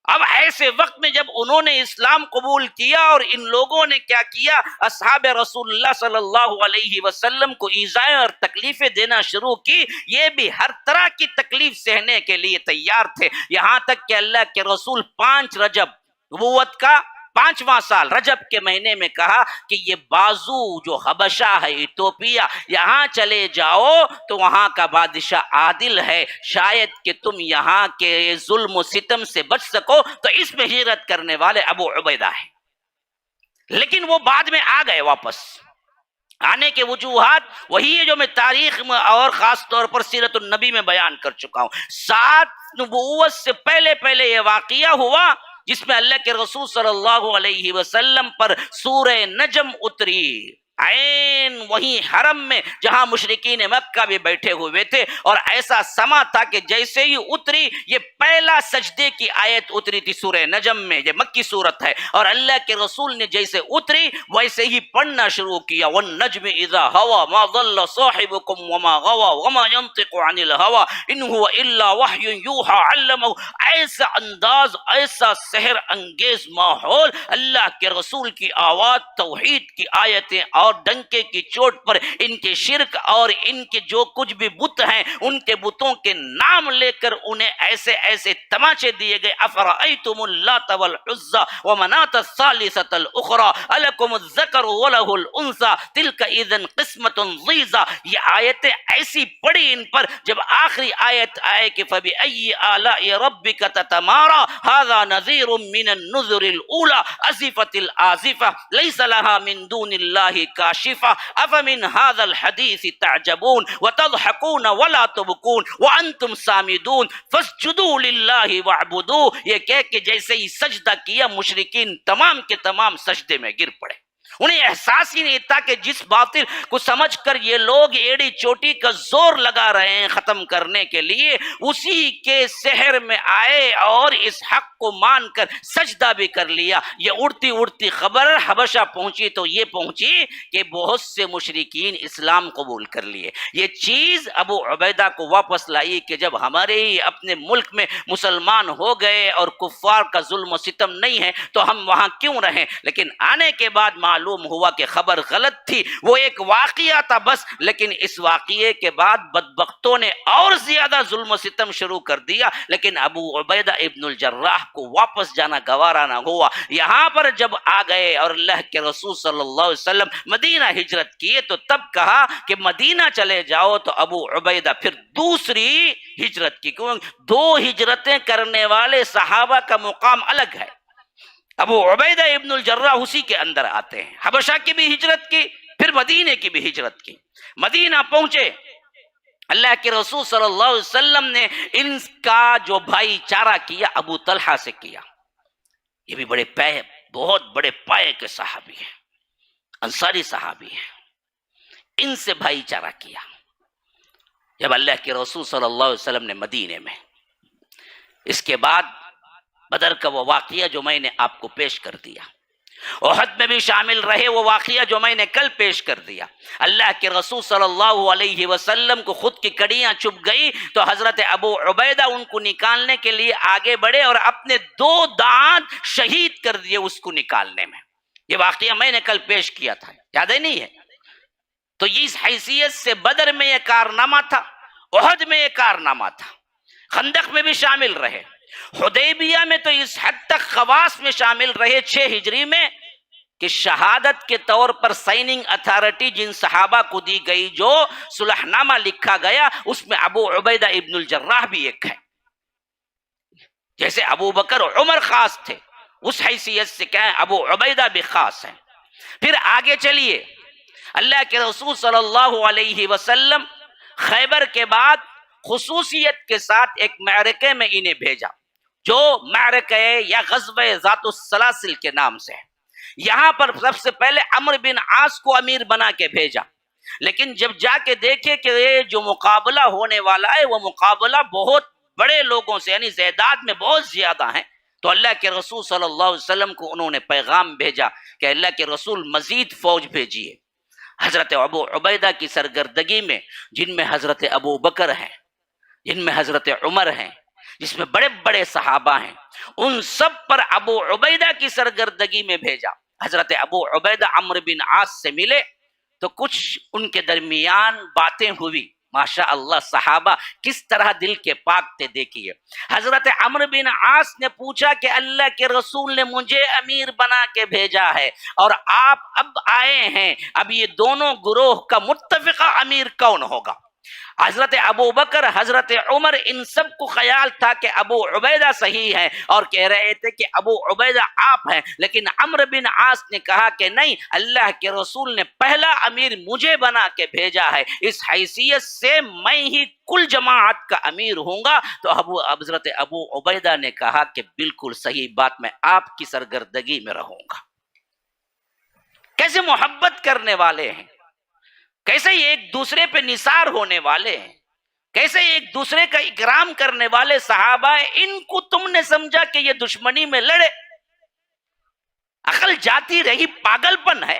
اب ایسے وقت میں جب انہوں نے اسلام قبول کیا اور ان لوگوں نے کیا کیا، اصحاب رسول اللہ صلی اللہ علیہ وسلم کو ایذائیں اور تکلیفیں دینا شروع کی. یہ بھی ہر طرح کی تکلیف سہنے کے لیے تیار تھے، یہاں تک کہ اللہ کے رسول 5 رجب نبوت کا 5واں سال رجب کے مہینے میں کہا کہ یہ بازو جو حبشہ ہے ایتھوپیا، یہاں چلے جاؤ تو وہاں کا بادشاہ عادل ہے، شاید کہ تم یہاں کے ظلم و ستم سے بچ سکو. تو اس میں ہجرت کرنے والے ابو عبیدہ ہیں. لیکن وہ بعد میں آ گئے واپس. آنے کے وجوہات وہی ہے جو میں تاریخ میں اور خاص طور پر سیرت النبی میں بیان کر چکا ہوں. 7 نبوت سے پہلے یہ واقعہ ہوا جس میں اللہ کے رسول صلی اللہ علیہ وسلم پر سورہ نجم اتری. عین وہیں حرم میں جہاں مشرکین مکہ بھی بیٹھے ہوئے تھے، اور ایسا سما تھا کہ جیسے ہی اتری، یہ پہلا سجدے کی آیت اتری تھی سورہ نجم میں، یہ مکی صورت ہے، اور اللہ کے رسول نے جیسے اتری ویسے ہی پڑھنا شروع کیا، وَالنَّجْمِ إِذَا هَوَى مَا ضَلَّ صَاحِبُكُمْ وَمَا غَوَى وَمَا يَنطِقُ عَنِ الْهَوَى إِنْ هُوَ إِلَّا وَحْيٌ يُوحَى عَلَّمَهُ۔ ایسا انداز، ایسا سحر انگیز ماحول، اللہ کے رسول کی آواز، توحید کی آیتیں، اور ڈنکے کی چوٹ پر ان کے شرک اور ان کے جو کچھ بھی بت ہیں ان کے بتوں کے نام لے کر انہیں ایسے ایسے تماچے دیے گئے۔ افرأیتم اللات والعزى ومناة الثالثة الأخرى ألکم الذکر وله الأنثى تلک اذا قسمۃ ضیزى۔ یہ آیتیں ایسی پڑی ان پر، جب آخری آیت آئے کہ فبأي آلاء ربك تتمارى هذا نذير من النذر الأولى أزفت الآزفة ليس لها من دون الله کاشفہ افمن هذا الحدیث تعجبون وتضحکون ولا تبکون وانتم سامدون فاسجدوا للہ واعبدوا۔ یہ کہہ کہ جیسے ہی سجدہ کیا مشرکین تمام کے تمام سجدے میں گر پڑے۔ انہیں احساس ہی نہیں تھا کہ جس باطل کو سمجھ کر یہ لوگ ایڑی چوٹی کا زور لگا رہے ہیں ختم کرنے کے لیے، اسی کے سحر میں آئے اور اس حق کو مان کر سجدہ بھی کر لیا۔ یہ اڑتی اڑتی خبر حبشہ پہنچی تو یہ پہنچی کہ بہت سے مشرکین اسلام قبول کر لیے۔ یہ چیز ابو عبیدہ کو واپس لائی کہ جب ہمارے ہی اپنے ملک میں مسلمان ہو گئے اور کفار کا ظلم و ستم نہیں ہے تو ہم وہاں کیوں رہیں؟ لیکن آنے کے بعد معلوم ہوا کہ خبر غلط تھی، وہ ایک واقعہ تھا بس، لیکن اس واقعے کے بعد بدبختوں نے اور زیادہ ظلم و ستم شروع کر دیا، لیکن ابو عبیدہ ابن الجراح کو واپس جانا گوارا نہ ہوا۔ یہاں پر جب آ گئے اور اللہ کے رسول صلی اللہ علیہ وسلم مدینہ ہجرت کیے تو تب کہا کہ مدینہ چلے جاؤ، تو ابو عبیدہ پھر دوسری ہجرت کی، کیونکہ دو ہجرتیں کرنے والے صحابہ کا مقام الگ ہے۔ ابو عبیدہ ابن الجراح اسی کے اندر آتے ہیں۔ حبشہ کی بھی ہجرت کی، پھر مدینے کی بھی ہجرت کی۔ مدینہ پہنچے، اللہ کے رسول صلی اللہ علیہ وسلم نے ان کا جو بھائی چارہ کیا ابو طلحہ سے کیا۔ یہ بھی بہت بڑے پائے کے صحابی ہیں، انصاری صحابی ہیں، ان سے بھائی چارہ کیا۔ جب اللہ کے رسول صلی اللہ علیہ وسلم نے مدینے میں، اس کے بعد بدر کا وہ واقعہ جو میں نے آپ کو پیش کر دیا، احد میں بھی شامل رہے وہ واقعہ جو میں نے کل پیش کر دیا۔ اللہ کے رسول صلی اللہ علیہ وسلم کو خود کی کڑیاں چبھ گئی تو حضرت ابو عبیدہ ان کو نکالنے کے لیے آگے بڑھے اور اپنے 2 دانت شہید کر دیے اس کو نکالنے میں۔ یہ واقعہ میں نے کل پیش کیا تھا، یاد ہے نہیں ہے؟ تو اس حیثیت سے بدر میں یہ کارنامہ تھا، احد میں یہ کارنامہ تھا، خندق میں بھی شامل رہے، حدیبیہ میں تو اس حد تک خواص میں شامل رہے 6 ہجری میں کہ شہادت کے طور پر سائننگ اتھارٹی جن صحابہ کو دی گئی، جو صلح نامہ لکھا گیا، اس میں ابو عبیدہ ابن الجراح بھی ایک ہے۔ جیسے ابو بکر اور عمر خاص تھے، اس حیثیت سے کیا ہے ابو عبیدہ بھی خاص ہیں۔ پھر آگے چلیے، اللہ کے رسول صلی اللہ علیہ وسلم خیبر کے بعد خصوصیت کے ساتھ ایک معرکے میں انہیں بھیجا، جو معرکہ یا غزوہ ذات السلاسل کے نام سے ہے۔ یہاں پر سب سے پہلے عمرو بن عاص کو امیر بنا کے بھیجا، لیکن جب جا کے دیکھے کہ یہ جو مقابلہ ہونے والا ہے وہ مقابلہ بہت بڑے لوگوں سے، یعنی تعداد میں بہت زیادہ ہیں، تو اللہ کے رسول صلی اللہ علیہ وسلم کو انہوں نے پیغام بھیجا کہ اللہ کے رسول مزید فوج بھیجیے۔ حضرت ابو عبیدہ کی سرگردگی میں، جن میں حضرت ابو بکر ہیں، جن میں حضرت عمر ہیں، جس میں بڑے بڑے صحابہ ہیں، ان سب پر ابو عبیدہ کی سرگردگی میں بھیجا۔ حضرت ابو عبیدہ عمرو بن عاص سے ملے تو کچھ ان کے درمیان باتیں ہوئی۔ ماشاء اللہ صحابہ کس طرح دل کے پاک تھے دیکھیے۔ حضرت عمرو بن عاص نے پوچھا کہ اللہ کے رسول نے مجھے امیر بنا کے بھیجا ہے اور آپ اب آئے ہیں، اب یہ دونوں گروہ کا متفقہ امیر کون ہوگا؟ حضرت ابو بکر، حضرت عمر، ان سب کو خیال تھا کہ ابو عبیدہ صحیح ہے اور کہہ رہے تھے کہ ابو عبیدہ آپ ہیں، لیکن عمرو بن عاص نے کہا کہ نہیں، اللہ کے رسول نے پہلا امیر مجھے بنا کے بھیجا ہے، اس حیثیت سے میں ہی کل جماعت کا امیر ہوں گا۔ تو حضرت ابو عبیدہ نے کہا کہ بالکل صحیح بات، میں آپ کی سرگردگی میں رہوں گا۔ کیسے محبت کرنے والے ہیں، کیسے ایک دوسرے پہ نثار ہونے والے ہیں، کیسے ایک دوسرے کا اکرام کرنے والے صحابہ ہیں. ان کو تم نے سمجھا کہ یہ دشمنی میں لڑے. عقل جاتی رہی، پاگل پن ہے.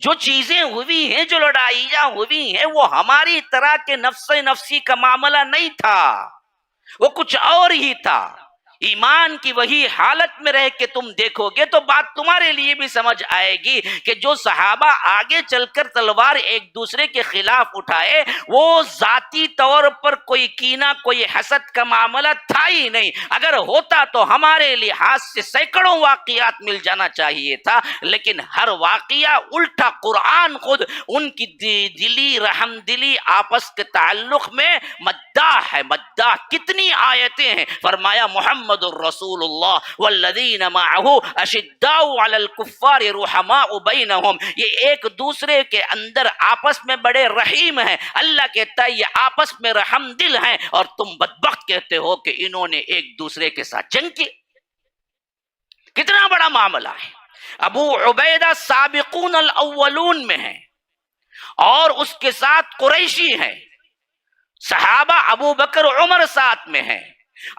جو چیزیں ہوئی ہیں، جو لڑائیاں ہوئی ہیں، وہ ہماری طرح کے نفس نفسی کا معاملہ نہیں تھا، وہ کچھ اور ہی تھا. ایمان کی وہی حالت میں رہ کے تم دیکھو گے تو بات تمہارے لیے بھی سمجھ آئے گی کہ جو صحابہ آگے چل کر تلوار ایک دوسرے کے خلاف اٹھائے، وہ ذاتی طور پر کوئی کینہ، کوئی حسد کا معاملہ تھا ہی نہیں. اگر ہوتا تو ہمارے لحاظ سے سینکڑوں واقعات مل جانا چاہیے تھا، لیکن ہر واقعہ الٹا قرآن خود ان کی دلی رحم دلی آپس کے تعلق میں مداح ہے. مداح کتنی آیتیں ہیں. فرمایا محمد الرسول اللہ والذین معہ اشداء علی الکفار رحماء بینہم. یہ ایک دوسرے کے اندر آپس میں بڑے رحیم ہیں. اللہ کہتا ہے یہ آپس میں رحم دل ہیں، اور تم بدبخت کہتے ہو کہ انہوں نے ایک دوسرے کے ساتھ جنگ کی. کتنا بڑا معاملہ ہے. ابو عبیدہ سابقون الاولون میں ہیں اور اس کے ساتھ قریشی ہیں. صحابہ ابو بکر عمر ساتھ میں ہیں.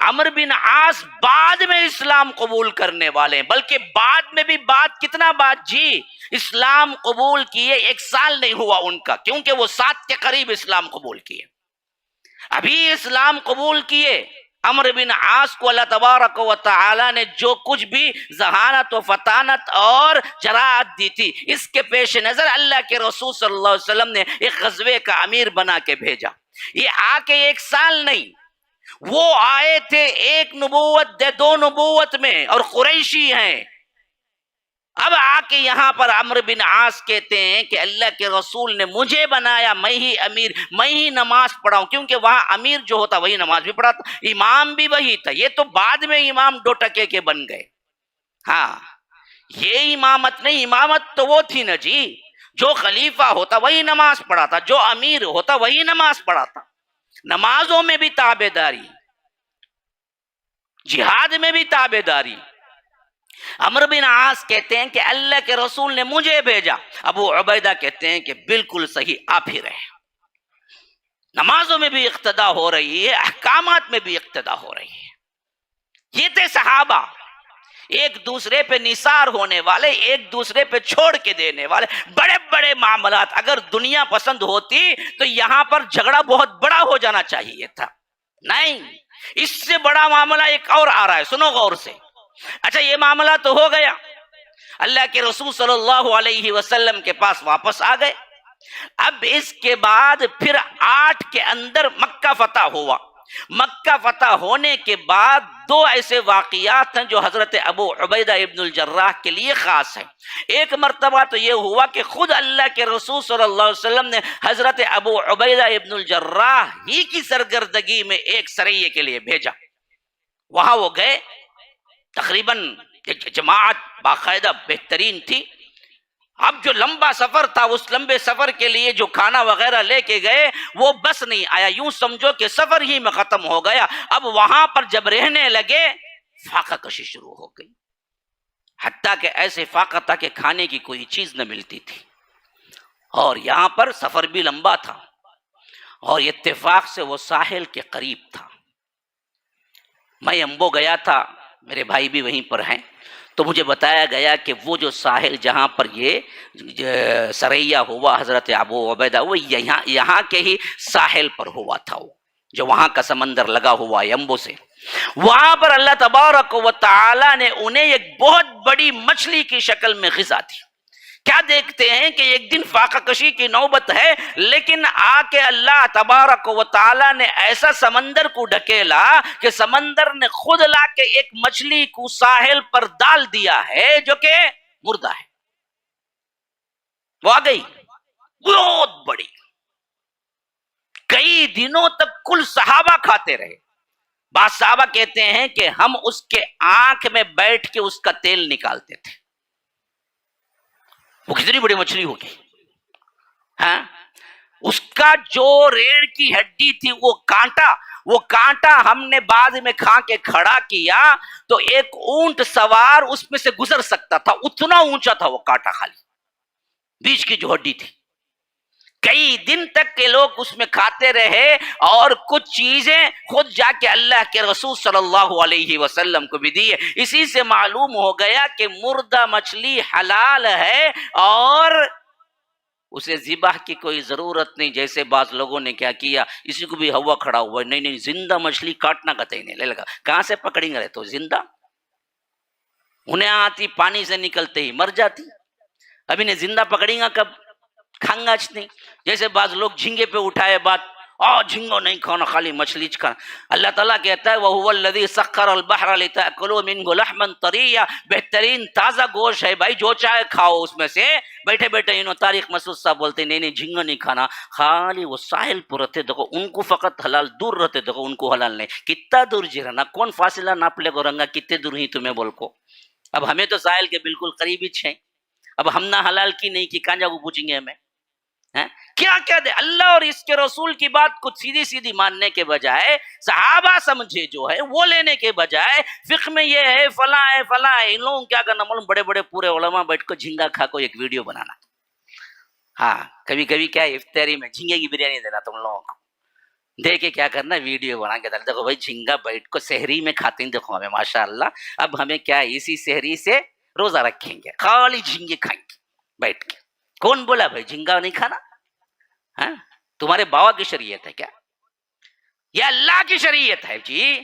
عمر بن عاص بعد میں اسلام قبول کرنے والے ہیں، بلکہ بعد میں بھی کتنا بعد جی، اسلام قبول کیے 1 سال نہیں ہوا ان کا، کیونکہ وہ 7 کے قریب اسلام قبول کیے. ابھی اسلام قبول کیے. عمر بن عاص کو اللہ تبارک و تعالی نے جو کچھ بھی ذہانت و فطانت اور جرأت دی تھی، اس کے پیش نظر اللہ کے رسول صلی اللہ علیہ وسلم نے ایک غزوے کا امیر بنا کے بھیجا. یہ آ کے 1 سال نہیں، وہ آئے تھے 1 نبوت 2 نبوت میں، اور قریشی ہیں. اب آ کے یہاں پر عمرو بن عاص کہتے ہیں کہ اللہ کے رسول نے مجھے بنایا، میں ہی امیر، میں ہی نماز پڑھاؤں، کیونکہ وہاں امیر جو ہوتا وہی نماز بھی پڑھاتا، امام بھی وہی تھا. یہ تو بعد میں امام 2 ٹکے کے بن گئے. ہاں، یہ امامت نہیں، امامت تو وہ تھی نا جی، جو خلیفہ ہوتا وہی نماز پڑھاتا، جو امیر ہوتا وہی نماز پڑھاتا. نمازوں میں بھی تابع داری، جہاد میں بھی تابع داری. عمرو بن عاص کہتے ہیں کہ اللہ کے رسول نے مجھے بھیجا. ابو عبیدہ کہتے ہیں کہ بالکل صحیح، آپ ہی رہے. نمازوں میں بھی اقتدا ہو رہی ہے، احکامات میں بھی اقتدا ہو رہی ہے. یہ تھے صحابہ، ایک دوسرے پہ نثار ہونے والے، ایک دوسرے پہ چھوڑ کے دینے والے. بڑے بڑے معاملات، اگر دنیا پسند ہوتی تو یہاں پر جھگڑا بہت بڑا ہو جانا چاہیے تھا. نہیں، اس سے بڑا معاملہ ایک اور آ رہا ہے، سنو غور سے. اچھا، یہ معاملہ تو ہو گیا، اللہ کے رسول صلی اللہ علیہ وسلم کے پاس واپس آ گئے. اب اس کے بعد پھر 8 کے اندر مکہ فتح ہوا. مکہ فتح ہونے کے بعد 2 ایسے واقعات ہیں جو حضرت ابو عبیدہ ابن الجراح کے لیے خاص ہیں. ایک مرتبہ تو یہ ہوا کہ خود اللہ کے رسول صلی اللہ علیہ وسلم نے حضرت ابو عبیدہ ابن الجراح ہی کی سرگردگی میں ایک سریے کے لیے بھیجا. وہاں وہ گئے، تقریباً جماعت باقاعدہ بہترین تھی. اب جو لمبا سفر تھا، اس لمبے سفر کے لیے جو کھانا وغیرہ لے کے گئے وہ بس نہیں آیا، یوں سمجھو کہ سفر ہی میں ختم ہو گیا. اب وہاں پر جب رہنے لگے، فاقہ کشی شروع ہو گئی، حتیٰ کہ ایسے فاقہ تھا کہ کھانے کی کوئی چیز نہ ملتی تھی. اور یہاں پر سفر بھی لمبا تھا، اور اتفاق سے وہ ساحل کے قریب تھا. میں امبو گیا تھا، میرے بھائی بھی وہیں پر ہیں، تو مجھے بتایا گیا کہ وہ جو ساحل جہاں پر یہ سریہ ہوا حضرت ابو عبیدہ، وہ یہاں کے ہی ساحل پر ہوا تھا، وہ جو وہاں کا سمندر لگا ہوا ہے امبو سے. وہاں پر اللہ تبارک و تعالی نے انہیں ایک بہت بڑی مچھلی کی شکل میں غذا دی. کیا دیکھتے ہیں کہ ایک دن فاقہ کشی کی نوبت ہے، لیکن آ کے اللہ تبارک و تعالی نے ایسا سمندر کو ڈھکیلا کہ سمندر نے خود لا کے ایک مچھلی کو ساحل پر ڈال دیا ہے جو کہ مردہ ہے. وہ آ گئی بہت بڑی، کئی دنوں تک کل صحابہ کھاتے رہے. بعض صحابہ کہتے ہیں کہ ہم اس کے آنکھ میں بیٹھ کے اس کا تیل نکالتے تھے. وہ کتنی بڑی مچھلی ہوگی. ہاں، اس کا جو ریڑھ کی ہڈی تھی وہ کانٹا، وہ کانٹا ہم نے بعد میں کھا کے کھڑا کیا تو ایک اونٹ سوار اس میں سے گزر سکتا تھا، اتنا اونچا تھا وہ کانٹا، خالی بیچ کی جو ہڈی تھی۔ کئی دن تک کے لوگ اس میں کھاتے رہے، اور کچھ چیزیں خود جا کے اللہ کے رسول صلی اللہ علیہ وسلم کو بھی دی ہے۔ اسی سے معلوم ہو گیا کہ مردہ مچھلی حلال ہے اور اسے ذبح کی کوئی ضرورت نہیں، جیسے بعض لوگوں نے کیا کیا، اسی کو بھی ہوا کھڑا ہوا ہے، نہیں زندہ مچھلی کاٹنا قطعی نہیں، لے لگا کہاں سے پکڑیں گے تو زندہ، انہیں آتی پانی سے نکلتے ہی مر جاتی، اب انہیں زندہ پکڑیں گا کب، کھانگاچ نہیں۔ جیسے بعض لوگ جھینگے پہ اٹھائے بات، جھینگا نہیں کھانا، خالی مچھلی کھانا۔ اللہ تعالیٰ کہتا ہے وَهُوَ الَّذِي سَخَّرَ الْبَحْرَ لِتَأْكُلُوا مِنْهُ لَحْمًا طَرِيًّا، بہترین تازہ گوشت ہے بھائی، جو چاہے کھاؤ اس میں سے۔ بیٹھے بیٹھے انہوں طارق مسعود صاحب بولتے ہیں نہیں جھینگا نہیں کھانا، خالی وہ ساحل پر رہتے دیکھو ان کو فقط حلال، دور رہتے دیکھو ان کو حلال نہیں۔ کتنا دور جی رہنا، کون فاصلہ ناپ لے گو رنگا، کتنے دور ہی تمہیں بول کو۔ اب ہمیں تو ساحل کے بالکل قریب ہی ہیں، اب ہم نہ حلال کی نہیں کی، کانجا کو پوچھیں گے ہمیں کیا کیا دے۔ اللہ اور اس کے رسول کی بات کچھ سیدھی سیدھی ماننے کے بجائے، صحابہ سمجھے جو ہے وہ لینے کے بجائے، فقہ میں یہ ہے فلاں ہے فلاں ہے، ان لوگوں کیا کرنا معلوم، بڑے بڑے پورے علماء بیٹھ کر جھینگا کھا کو ایک ویڈیو بنانا۔ ہاں کبھی کبھی کیا ہے افطاری میں جھینگے کی بریانی دینا تم لوگوں کو، دے کے کیا کرنا ویڈیو بنا کے دیکھو بھائی جھینگا بیٹھ کو سحری میں کھاتے ہیں، دیکھو ہمیں ماشاءاللہ اب ہمیں کیا ہے اسی سحری سے روزہ رکھیں گے، خالی جھینگے کھائیں گے بیٹھ کے۔ کون بولا بھائی جھینگا نہیں کھانا؟ ہاں تمہارے باوا کی شریعت ہے کیا؟ یہ اللہ کی شریعت ہے جی۔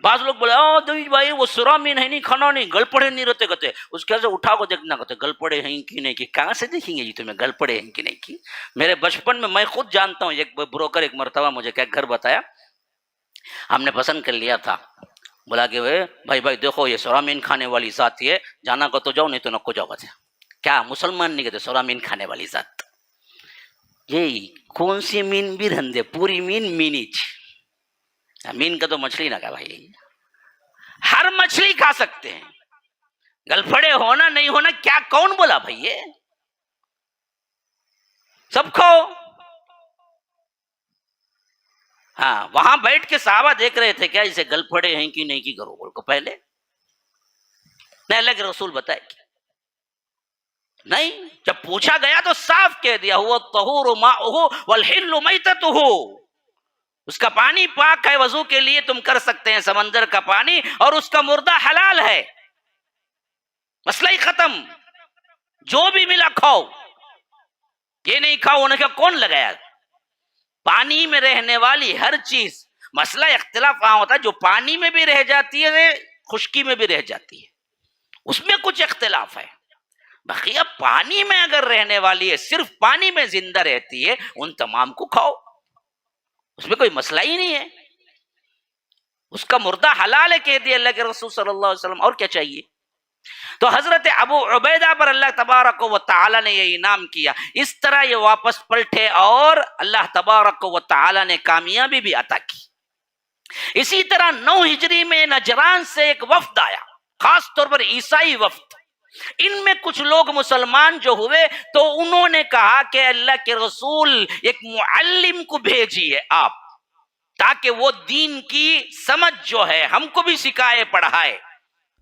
بعض لوگ بولے بھائی وہ سرا مین ہے نہیں کھانا نہیں، گل پڑے نہیں رہتے کہتے، اس کے اٹھا کو دیکھنا کہتے گل پڑے ہیں کہ نہیں کی، کہاں سے دیکھیں گے جی تمہیں گل پڑے ہیں کہ نہیں کی؟ میرے بچپن میں خود جانتا ہوں، ایک بروکر ایک مرتبہ مجھے کیا گھر بتایا، ہم نے پسند کر لیا تھا، بولا کہ بھائی دیکھو یہ سرا مین کھانے والی ذات ہے، جانا کو تو جاؤ نہیں تو نکو جاؤ کہتے۔ کیا مسلمان نہیں کہتے سرا مین کھانے والی ذات؟ یہی کون سی مین بھی دھندے، پوری مین مینیچ، مین کا تو مچھلی نہ کہا بھائی، ہر مچھلی کھا سکتے ہیں، گل پھڑے ہونا نہیں ہونا کیا کون بولا بھائی، یہ سب کھاؤ۔ ہاں وہاں بیٹھ کے صحابہ دیکھ رہے تھے کیا اسے گل پھڑے ہیں کہ نہیں کی کرو بول کو، پہلے نہیں اللہ کے رسول بتائے کہ نہیں، جب پوچھا گیا تو صاف کہہ دیا ہوا الطہور ماؤہ والحل میتتہ، اس کا پانی پاک ہے، وضو کے لیے تم کر سکتے ہیں سمندر کا پانی، اور اس کا مردہ حلال ہے، مسئلہ ہی ختم، جو بھی ملا کھاؤ، یہ نہیں کھاؤ انہیں کیا کون لگایا؟ پانی میں رہنے والی ہر چیز، مسئلہ اختلاف وہاں ہوتا ہے جو پانی میں بھی رہ جاتی ہے خشکی میں بھی رہ جاتی ہے، اس میں کچھ اختلاف ہے، بقیہ پانی میں اگر رہنے والی ہے، صرف پانی میں زندہ رہتی ہے، ان تمام کو کھاؤ، اس میں کوئی مسئلہ ہی نہیں ہے، اس کا مردہ حلال ہے کہہ دیا اللہ کے رسول صلی اللہ علیہ وسلم، اور کیا چاہیے؟ تو حضرت ابو عبیدہ پر اللہ تبارک و تعالی نے یہ انعام کیا، اس طرح یہ واپس پلٹے اور اللہ تبارک و تعالی نے کامیابی بھی عطا کی۔ اسی طرح 9 ہجری میں نجران سے ایک وفد آیا، خاص طور پر عیسائی وفد، ان میں کچھ لوگ مسلمان جو ہوئے تو انہوں نے کہا کہ اللہ کے رسول ایک معلم کو بھیجیے آپ، تاکہ وہ دین کی سمجھ جو ہے ہم کو بھی سکھائے پڑھائے۔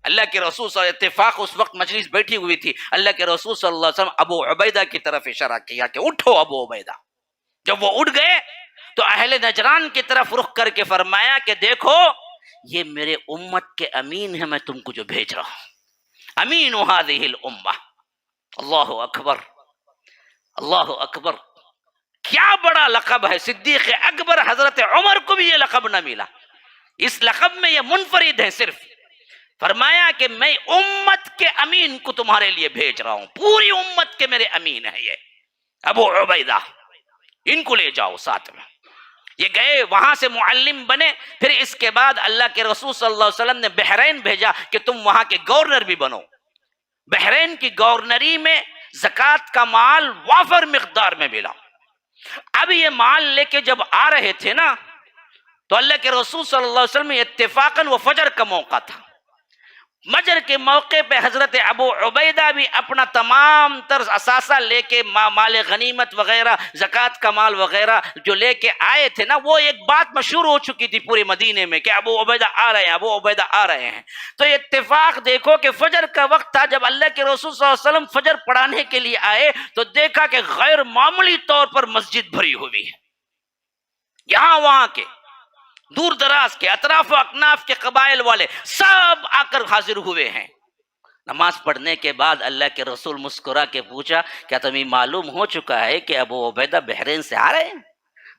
اللہ کے رسول صلی اللہ علیہ وسلم، اتفاق اس وقت مجلس بیٹھی ہوئی تھی، اللہ کے رسول صلی اللہ علیہ وسلم ابو عبیدہ کی طرف اشارہ کیا کہ اٹھو ابو عبیدہ۔ جب وہ اٹھ گئے تو اہل نجران کی طرف رخ کر کے فرمایا کہ دیکھو یہ میرے امت کے امین ہیں، میں تم کو جو بھیج رہا ہوں، امین هذه الامہ۔ اللہ اکبر اللہ اکبر، کیا بڑا لقب ہے، صدیق اکبر حضرت عمر کو بھی یہ لقب نہ ملا، اس لقب میں یہ منفرد ہے، صرف فرمایا کہ میں امت کے امین کو تمہارے لیے بھیج رہا ہوں، پوری امت کے میرے امین ہیں یہ ابو عبیدہ، ان کو لے جاؤ ساتھ میں۔ یہ گئے وہاں سے معلم بنے، پھر اس کے بعد اللہ کے رسول صلی اللہ علیہ وسلم نے بحرین بھیجا کہ تم وہاں کے گورنر بھی بنو۔ بحرین کی گورنری میں زکوٰۃ کا مال وافر مقدار میں ملا۔ اب یہ مال لے کے جب آ رہے تھے نا تو اللہ کے رسول صلی اللہ علیہ وسلم اتفاقاً وہ فجر کا موقع تھا، مجر کے موقع پہ حضرت ابو عبیدہ بھی اپنا تمام تر اثاثہ لے کے مال غنیمت وغیرہ، زکوٰۃ کا مال وغیرہ جو لے کے آئے تھے نا، وہ ایک بات مشہور ہو چکی تھی پورے مدینے میں کہ ابو عبیدہ آ رہے ہیں، ابو عبیدہ آ رہے ہیں۔ تو اتفاق دیکھو کہ فجر کا وقت تھا، جب اللہ کے رسول صلی اللہ علیہ وسلم فجر پڑھانے کے لیے آئے تو دیکھا کہ غیر معمولی طور پر مسجد بھری ہوئی ہے، یہاں وہاں کے دور دراز کے اطراف و اکناف کے قبائل والے سب آ کر حاضر ہوئے ہیں۔ نماز پڑھنے کے بعد اللہ کے رسول مسکرا کے پوچھا، کیا تمہیں معلوم ہو چکا ہے کہ ابو عبیدہ بحرین سے آ رہے ہیں؟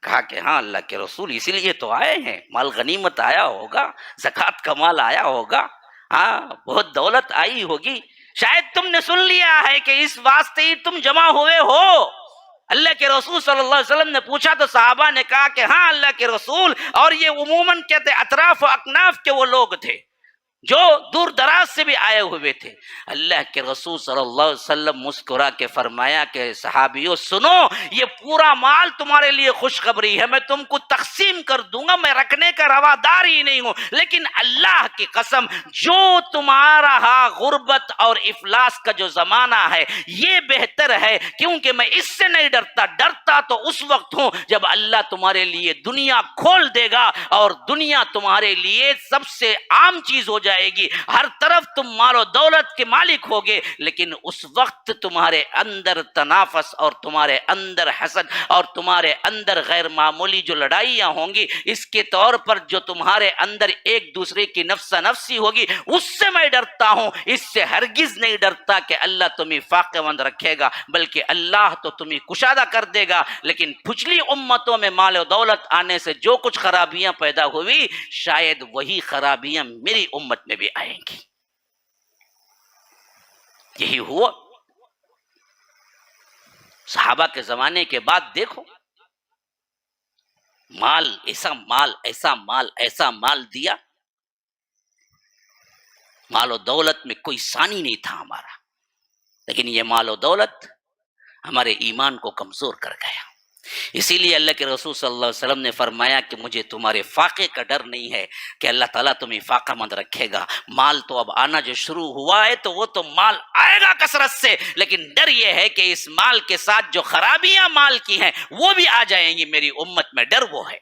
کہا کہ ہاں اللہ کے رسول، اسی لیے تو آئے ہیں، مال غنیمت آیا ہوگا، زکوٰۃ کا مال آیا ہوگا، ہاں بہت دولت آئی ہوگی، شاید تم نے سن لیا ہے کہ اس واسطے ہی تم جمع ہوئے ہو۔ اللہ کے رسول صلی اللہ علیہ وسلم نے پوچھا تو صحابہ نے کہا کہ ہاں اللہ کے رسول، اور یہ عموماً کہتے اطراف و اکناف کے وہ لوگ تھے جو دور دراز سے بھی آئے ہوئے تھے۔ اللہ کے رسول صلی اللہ علیہ وسلم مسکرا کے فرمایا کہ صحابیوں سنو، یہ پورا مال تمہارے لیے خوشخبری ہے، میں تم کو تقسیم کر دوں گا، میں رکھنے کا روادار ہی نہیں ہوں، لیکن اللہ کی قسم جو تمہارا غربت اور افلاس کا جو زمانہ ہے یہ بہتر ہے، کیونکہ میں اس سے نہیں ڈرتا، ڈرتا تو اس وقت ہوں جب اللہ تمہارے لیے دنیا کھول دے گا اور دنیا تمہارے لیے سب سے عام چیز ہو جائے گی، ہر طرف تم مال و دولت کے مالک ہوگے، لیکن اس وقت تمہارے اندر تنافس اور تمہارے اندر حسد اور تمہارے اندر غیر معمولی جو لڑائیاں ہوں گی، اس کے طور پر جو تمہارے اندر ایک دوسرے کی نفسا نفسی ہوگی، اس سے میں ڈرتا ہوں، اس سے ہرگز نہیں ڈرتا کہ اللہ تمہیں فاقہ مند رکھے گا، بلکہ اللہ تو تمہیں کشادہ کر دے گا۔ لیکن پچھلی امتوں میں مال و دولت آنے سے جو کچھ خرابیاں پیدا ہوئی، شاید وہی خرابیاں میری امت میں بھی آئیں گی۔ یہی ہوا صحابہ کے زمانے کے بعد۔ دیکھو مال ایسا مال ایسا مال ایسا مال دیا، مال و دولت میں کوئی ثانی نہیں تھا ہمارا، لیکن یہ مال و دولت ہمارے ایمان کو کمزور کر گیا۔ اسی لیے اللہ کے رسول صلی اللہ علیہ وسلم نے فرمایا کہ مجھے تمہارے فاقے کا ڈر نہیں ہے کہ اللہ تعالیٰ تمہیں فاقہ مند رکھے گا۔ مال تو اب آنا جو شروع ہوا ہے تو وہ تو مال آئے گا کثرت سے، لیکن ڈر یہ ہے کہ اس مال کے ساتھ جو خرابیاں مال کی ہیں وہ بھی آ جائیں گی میری امت میں، ڈر وہ ہے۔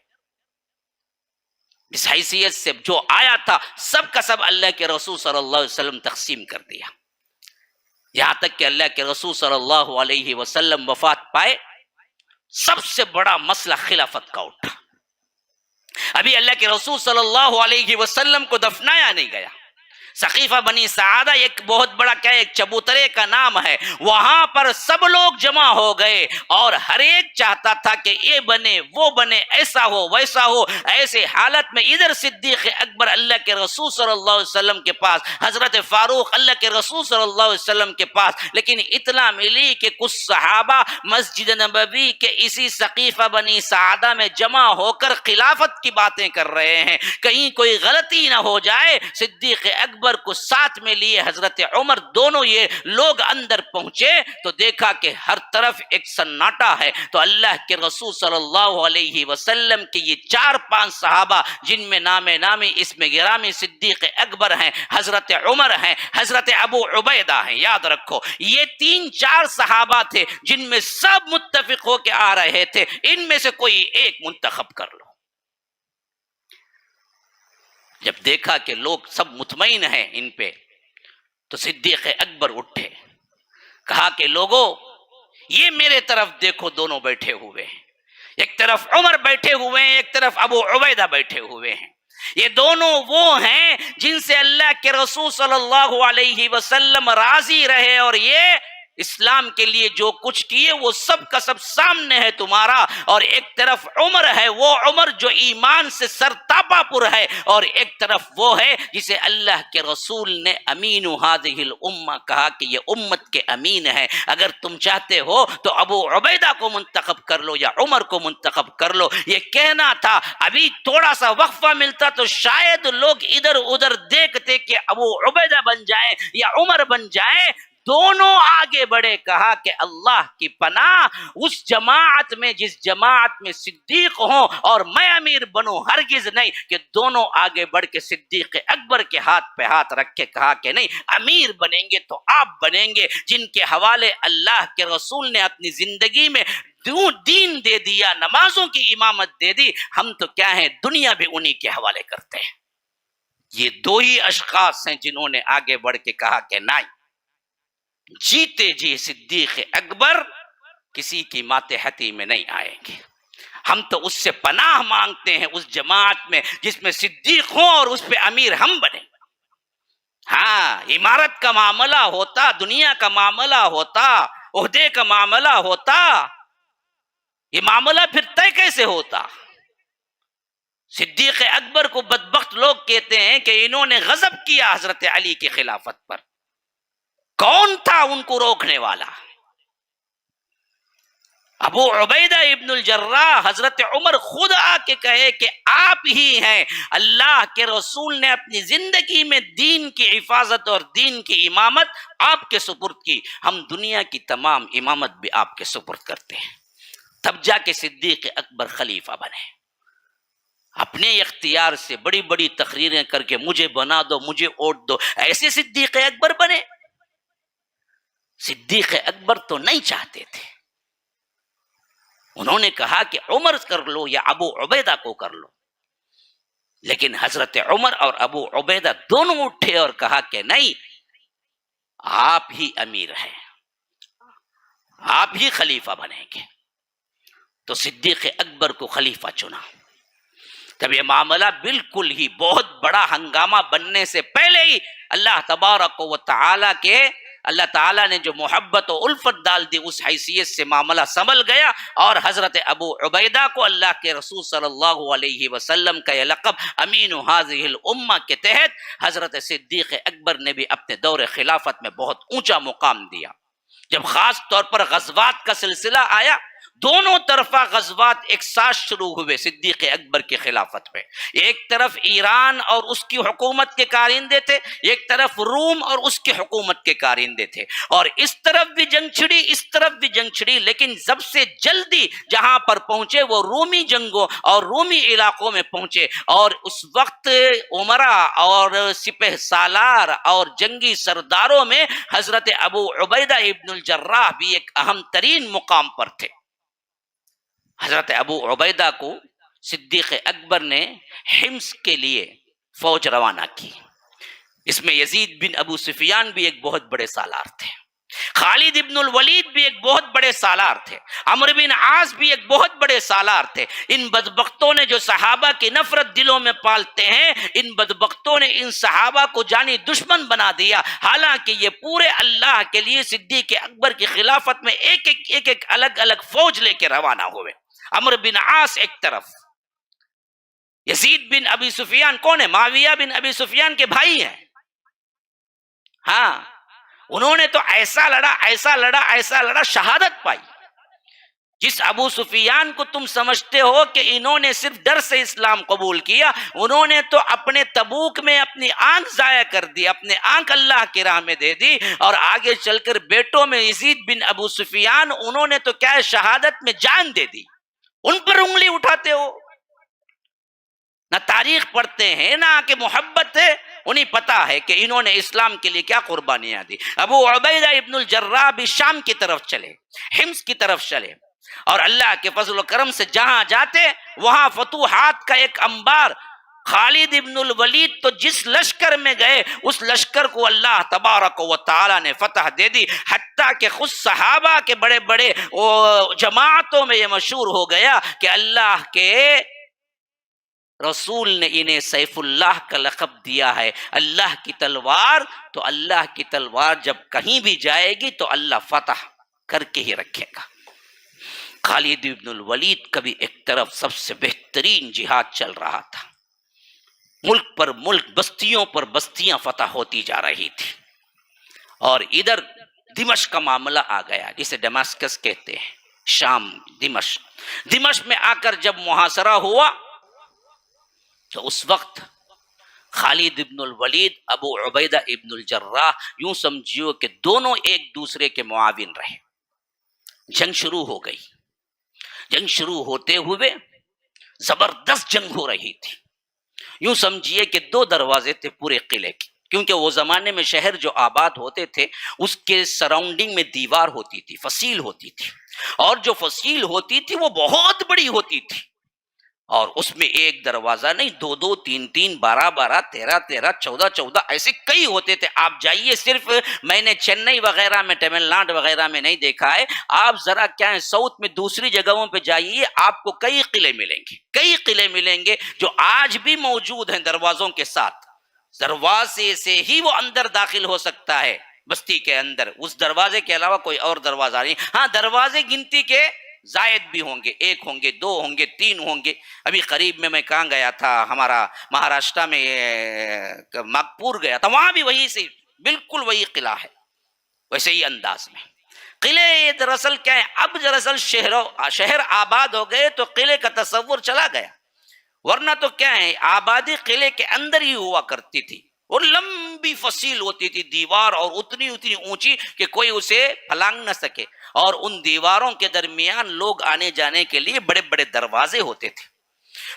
اس حیثیت سے جو آیا تھا سب کا سب اللہ کے رسول صلی اللہ علیہ وسلم تقسیم کر دیا، یہاں تک کہ اللہ کے رسول صلی اللہ علیہ وسلم وفات پائے، سب سے بڑا مسئلہ خلافت کا اٹھا۔ ابھی اللہ کے رسول صلی اللہ علیہ وسلم کو دفنایا نہیں گیا۔ سقیفہ بنی سعادہ ایک بہت بڑا کیا ایک چبوترے کا نام ہے، وہاں پر سب لوگ جمع ہو گئے اور ہر ایک چاہتا تھا کہ یہ بنے وہ بنے، ایسا ہو ویسا ہو۔ ایسے حالت میں ادھر صدیق اکبر اللہ کے رسول صلی اللہ علیہ وسلم کے پاس، حضرت فاروق اللہ کے رسول صلی اللہ علیہ وسلم کے پاس، لیکن اطلاع ملی کہ کچھ صحابہ مسجد نبوی کے اسی سقیفہ بنی سعادہ میں جمع ہو کر خلافت کی باتیں کر رہے ہیں، کہیں کوئی غلطی نہ ہو جائے۔ صدیق اکبر کو ساتھ میں لیے حضرت عمر، دونوں یہ لوگ اندر پہنچے تو دیکھا کہ ہر طرف ایک سناٹا ہے، تو اللہ کے رسول صلی اللہ علیہ وسلم کے یہ 4-5 صحابہ جن میں نام نامی اسم گرامی صدیق اکبر ہیں، حضرت عمر ہیں، حضرت ابو عبیدہ ہیں، یاد رکھو یہ 3-4 صحابہ تھے جن میں سب متفق ہو کے آ رہے تھے، ان میں سے کوئی ایک منتخب کر لو۔ جب دیکھا کہ لوگ سب مطمئن ہیں ان پہ تو صدیق اکبر اٹھے، کہا کہ لوگوں یہ میرے طرف دیکھو، دونوں بیٹھے ہوئے ہیں، ایک طرف عمر بیٹھے ہوئے ہیں، ایک طرف ابو عبیدہ بیٹھے ہوئے ہیں، یہ دونوں وہ ہیں جن سے اللہ کے رسول صلی اللہ علیہ وسلم راضی رہے، اور یہ اسلام کے لیے جو کچھ کیے وہ سب کا سب سامنے ہے تمہارا۔ اور ایک طرف عمر ہے، وہ عمر جو ایمان سے سرتاپا پر ہے، اور ایک طرف وہ ہے جسے اللہ کے رسول نے امین ہذہ الامہ کہا کہ یہ امت کے امین ہے، اگر تم چاہتے ہو تو ابو عبیدہ کو منتخب کر لو یا عمر کو منتخب کر لو۔ یہ کہنا تھا، ابھی تھوڑا سا وقفہ ملتا تو شاید لوگ ادھر ادھر دیکھتے کہ ابو عبیدہ بن جائے یا عمر بن جائے، دونوں آگے بڑھے، کہا کہ اللہ کی پناہ اس جماعت میں جس جماعت میں صدیق ہوں اور میں امیر بنوں، ہرگز نہیں کہ دونوں آگے بڑھ کے صدیق اکبر کے ہاتھ پہ ہاتھ رکھ کے کہا کہ نہیں، امیر بنیں گے تو آپ بنیں گے جن کے حوالے اللہ کے رسول نے اپنی زندگی میں دین دے دیا، نمازوں کی امامت دے دی، ہم تو کیا ہیں، دنیا بھی انہی کے حوالے کرتے ہیں۔ یہ دو ہی اشخاص ہیں جنہوں نے آگے بڑھ کے کہا کہ نہیں، جیتے جی صدیق اکبر کسی کی ماتحتی میں نہیں آئیں گے، ہم تو اس سے پناہ مانگتے ہیں اس جماعت میں جس میں صدیق ہوں اور اس پہ امیر ہم بنیں۔ ہاں، عمارت کا معاملہ ہوتا، دنیا کا معاملہ ہوتا، عہدے کا معاملہ ہوتا، یہ معاملہ پھر طے کیسے ہوتا؟ صدیق اکبر کو بدبخت لوگ کہتے ہیں کہ انہوں نے غضب کیا حضرت علی کی خلافت پر، کون تھا ان کو روکنے والا؟ ابو عبیدہ ابن الجراح حضرت عمر خود آ کے کہے کہ آپ ہی ہیں، اللہ کے رسول نے اپنی زندگی میں دین کی حفاظت اور دین کی امامت آپ کے سپرد کی، ہم دنیا کی تمام امامت بھی آپ کے سپرد کرتے ہیں۔ تب جا کے صدیق اکبر خلیفہ بنے، اپنے اختیار سے بڑی بڑی تقریریں کر کے مجھے بنا دو، مجھے ووٹ دو، ایسے صدیق اکبر بنے۔ صدیق اکبر تو نہیں چاہتے تھے، انہوں نے کہا کہ عمر کر لو یا ابو عبیدہ کو کر لو، لیکن حضرت عمر اور ابو عبیدہ دونوں اٹھے اور کہا کہ نہیں، آپ ہی امیر ہیں، آپ ہی خلیفہ بنیں گے۔ تو صدیق اکبر کو خلیفہ چنا۔ تب یہ معاملہ بالکل ہی بہت بڑا ہنگامہ بننے سے پہلے ہی اللہ تبارک و تعالیٰ کے اللہ تعالیٰ نے جو محبت و الفت ڈال دی، اس حیثیت سے معاملہ سنبھل گیا، اور حضرت ابو عبیدہ کو اللہ کے رسول صلی اللہ علیہ وسلم کا یہ لقب امین هذه الامہ کے تحت حضرت صدیق اکبر نے بھی اپنے دور خلافت میں بہت اونچا مقام دیا۔ جب خاص طور پر غزوات کا سلسلہ آیا، دونوں طرفہ غزوات ایک ساتھ شروع ہوئے صدیق اکبر کی خلافت میں، ایک طرف ایران اور اس کی حکومت کے کارندے تھے، ایک طرف روم اور اس کی حکومت کے کارندے تھے، اور اس طرف بھی جنگ چھڑی، اس طرف بھی جنگ چھڑی، لیکن سب سے جلدی جہاں پر پہنچے وہ رومی جنگوں اور رومی علاقوں میں پہنچے، اور اس وقت عمرا اور سپہ سالار اور جنگی سرداروں میں حضرت ابو عبیدہ ابن الجراح بھی ایک اہم ترین مقام پر تھے۔ حضرت ابو عبیدہ کو صدیق اکبر نے حمص کے لیے فوج روانہ کی، اس میں یزید بن ابو سفیان بھی ایک بہت بڑے سالار تھے، خالد ابن الولید بھی ایک بہت بڑے سالار تھے، عمرو بن عاص بھی ایک بہت بڑے سالار تھے۔ ان بدبختوں نے جو صحابہ کی نفرت دلوں میں پالتے ہیں، ان بدبختوں نے ان صحابہ کو جانی دشمن بنا دیا، حالانکہ یہ پورے اللہ کے لیے صدیق اکبر کی خلافت میں ایک الگ الگ فوج لے کے روانہ ہوئے۔ عمرو بن عاص ایک طرف، یزید بن ابی سفیان کون ہے؟ معاویہ بن ابی سفیان کے بھائی ہیں۔ ہاں، انہوں نے تو ایسا لڑا ایسا لڑا ایسا لڑا، شہادت پائی۔ جس ابو سفیان کو تم سمجھتے ہو کہ انہوں نے صرف ڈر سے اسلام قبول کیا، انہوں نے تو اپنے تبوک میں اپنی آنکھ ضائع کر دی، اپنے آنکھ اللہ کی راہ میں دے دی، اور آگے چل کر بیٹوں میں یزید بن ابو سفیان، انہوں نے تو کیا ہے، شہادت میں جان دے دی۔ ان پر انگلی اٹھاتے ہو، نہ تاریخ پڑھتے ہیں نہ کہ محبت ہے، انہیں پتا ہے کہ انہوں نے اسلام کے لیے کیا قربانیاں دی۔ ابو عبیدہ ابن الجراح بھی شام کی طرف چلے، حمص کی طرف چلے، اور اللہ کے فضل و کرم سے جہاں جاتے وہاں فتوحات کا ایک انبار۔ خالد ابن الولید تو جس لشکر میں گئے اس لشکر کو اللہ تبارک و تعالی نے فتح دے دی، حتیٰ کہ خود صحابہ کے بڑے بڑے جماعتوں میں یہ مشہور ہو گیا کہ اللہ کے رسول نے انہیں سیف اللہ کا لقب دیا ہے۔ اللہ کی تلوار، تو اللہ کی تلوار جب کہیں بھی جائے گی تو اللہ فتح کر کے ہی رکھے گا۔ خالد ابن الولید کا بھی ایک طرف سب سے بہترین جہاد چل رہا تھا، ملک پر ملک، بستیوں پر بستیاں فتح ہوتی جا رہی تھی، اور ادھر دمشق کا معاملہ آ گیا، جسے ڈماسکس کہتے ہیں، شام، دمشق میں آ کر جب محاصرہ ہوا تو اس وقت خالد ابن الولید، ابو عبیدہ ابن الجراح، یوں سمجھیو کہ دونوں ایک دوسرے کے معاون رہے۔ جنگ شروع ہو گئی، جنگ شروع ہوتے ہوئے زبردست جنگ ہو رہی تھی۔ یوں سمجھیے کہ دو دروازے تھے پورے قلعے کے، کیونکہ وہ زمانے میں شہر جو آباد ہوتے تھے اس کے سراؤنڈنگ میں دیوار ہوتی تھی، فصیل ہوتی تھی، اور جو فصیل ہوتی تھی وہ بہت بڑی ہوتی تھی، اور اس میں ایک دروازہ نہیں، دو دو، تین تین، 12 12، 13 13، 14 14 ایسے کئی ہوتے تھے۔ آپ جائیے، صرف میں نے چنئی وغیرہ میں، تمل ناڈو وغیرہ میں نہیں دیکھا ہے، آپ ذرا کیا ہے ساؤتھ میں دوسری جگہوں پہ جائیے، آپ کو کئی قلعے ملیں گے، کئی قلعے ملیں گے جو آج بھی موجود ہیں دروازوں کے ساتھ۔ دروازے سے ہی وہ اندر داخل ہو سکتا ہے بستی کے اندر، اس دروازے کے علاوہ کوئی اور دروازہ نہیں۔ ہاں، دروازے گنتی کے زائد بھی ہوں گے، 1 ہوں گے، 2 ہوں گے، 3 ہوں گے۔ ابھی قریب میں کہاں گیا تھا، ہمارا مہاراشٹر میں ناگپور گیا تھا، وہاں بھی وہی سے بالکل وہی قلعہ ہے، ویسے ہی انداز میں قلعے۔ دراصل کیا ہے، اب دراصل شہر آباد ہو گئے تو قلعے کا تصور چلا گیا، ورنہ تو کیا ہے آبادی قلعے کے اندر ہی ہوا کرتی تھی، اور لمبی فصیل ہوتی تھی، دیوار، اور اتنی اونچی کہ کوئی اسے پھلانگ نہ سکے، اور ان دیواروں کے درمیان لوگ آنے جانے کے لیے بڑے بڑے دروازے ہوتے تھے۔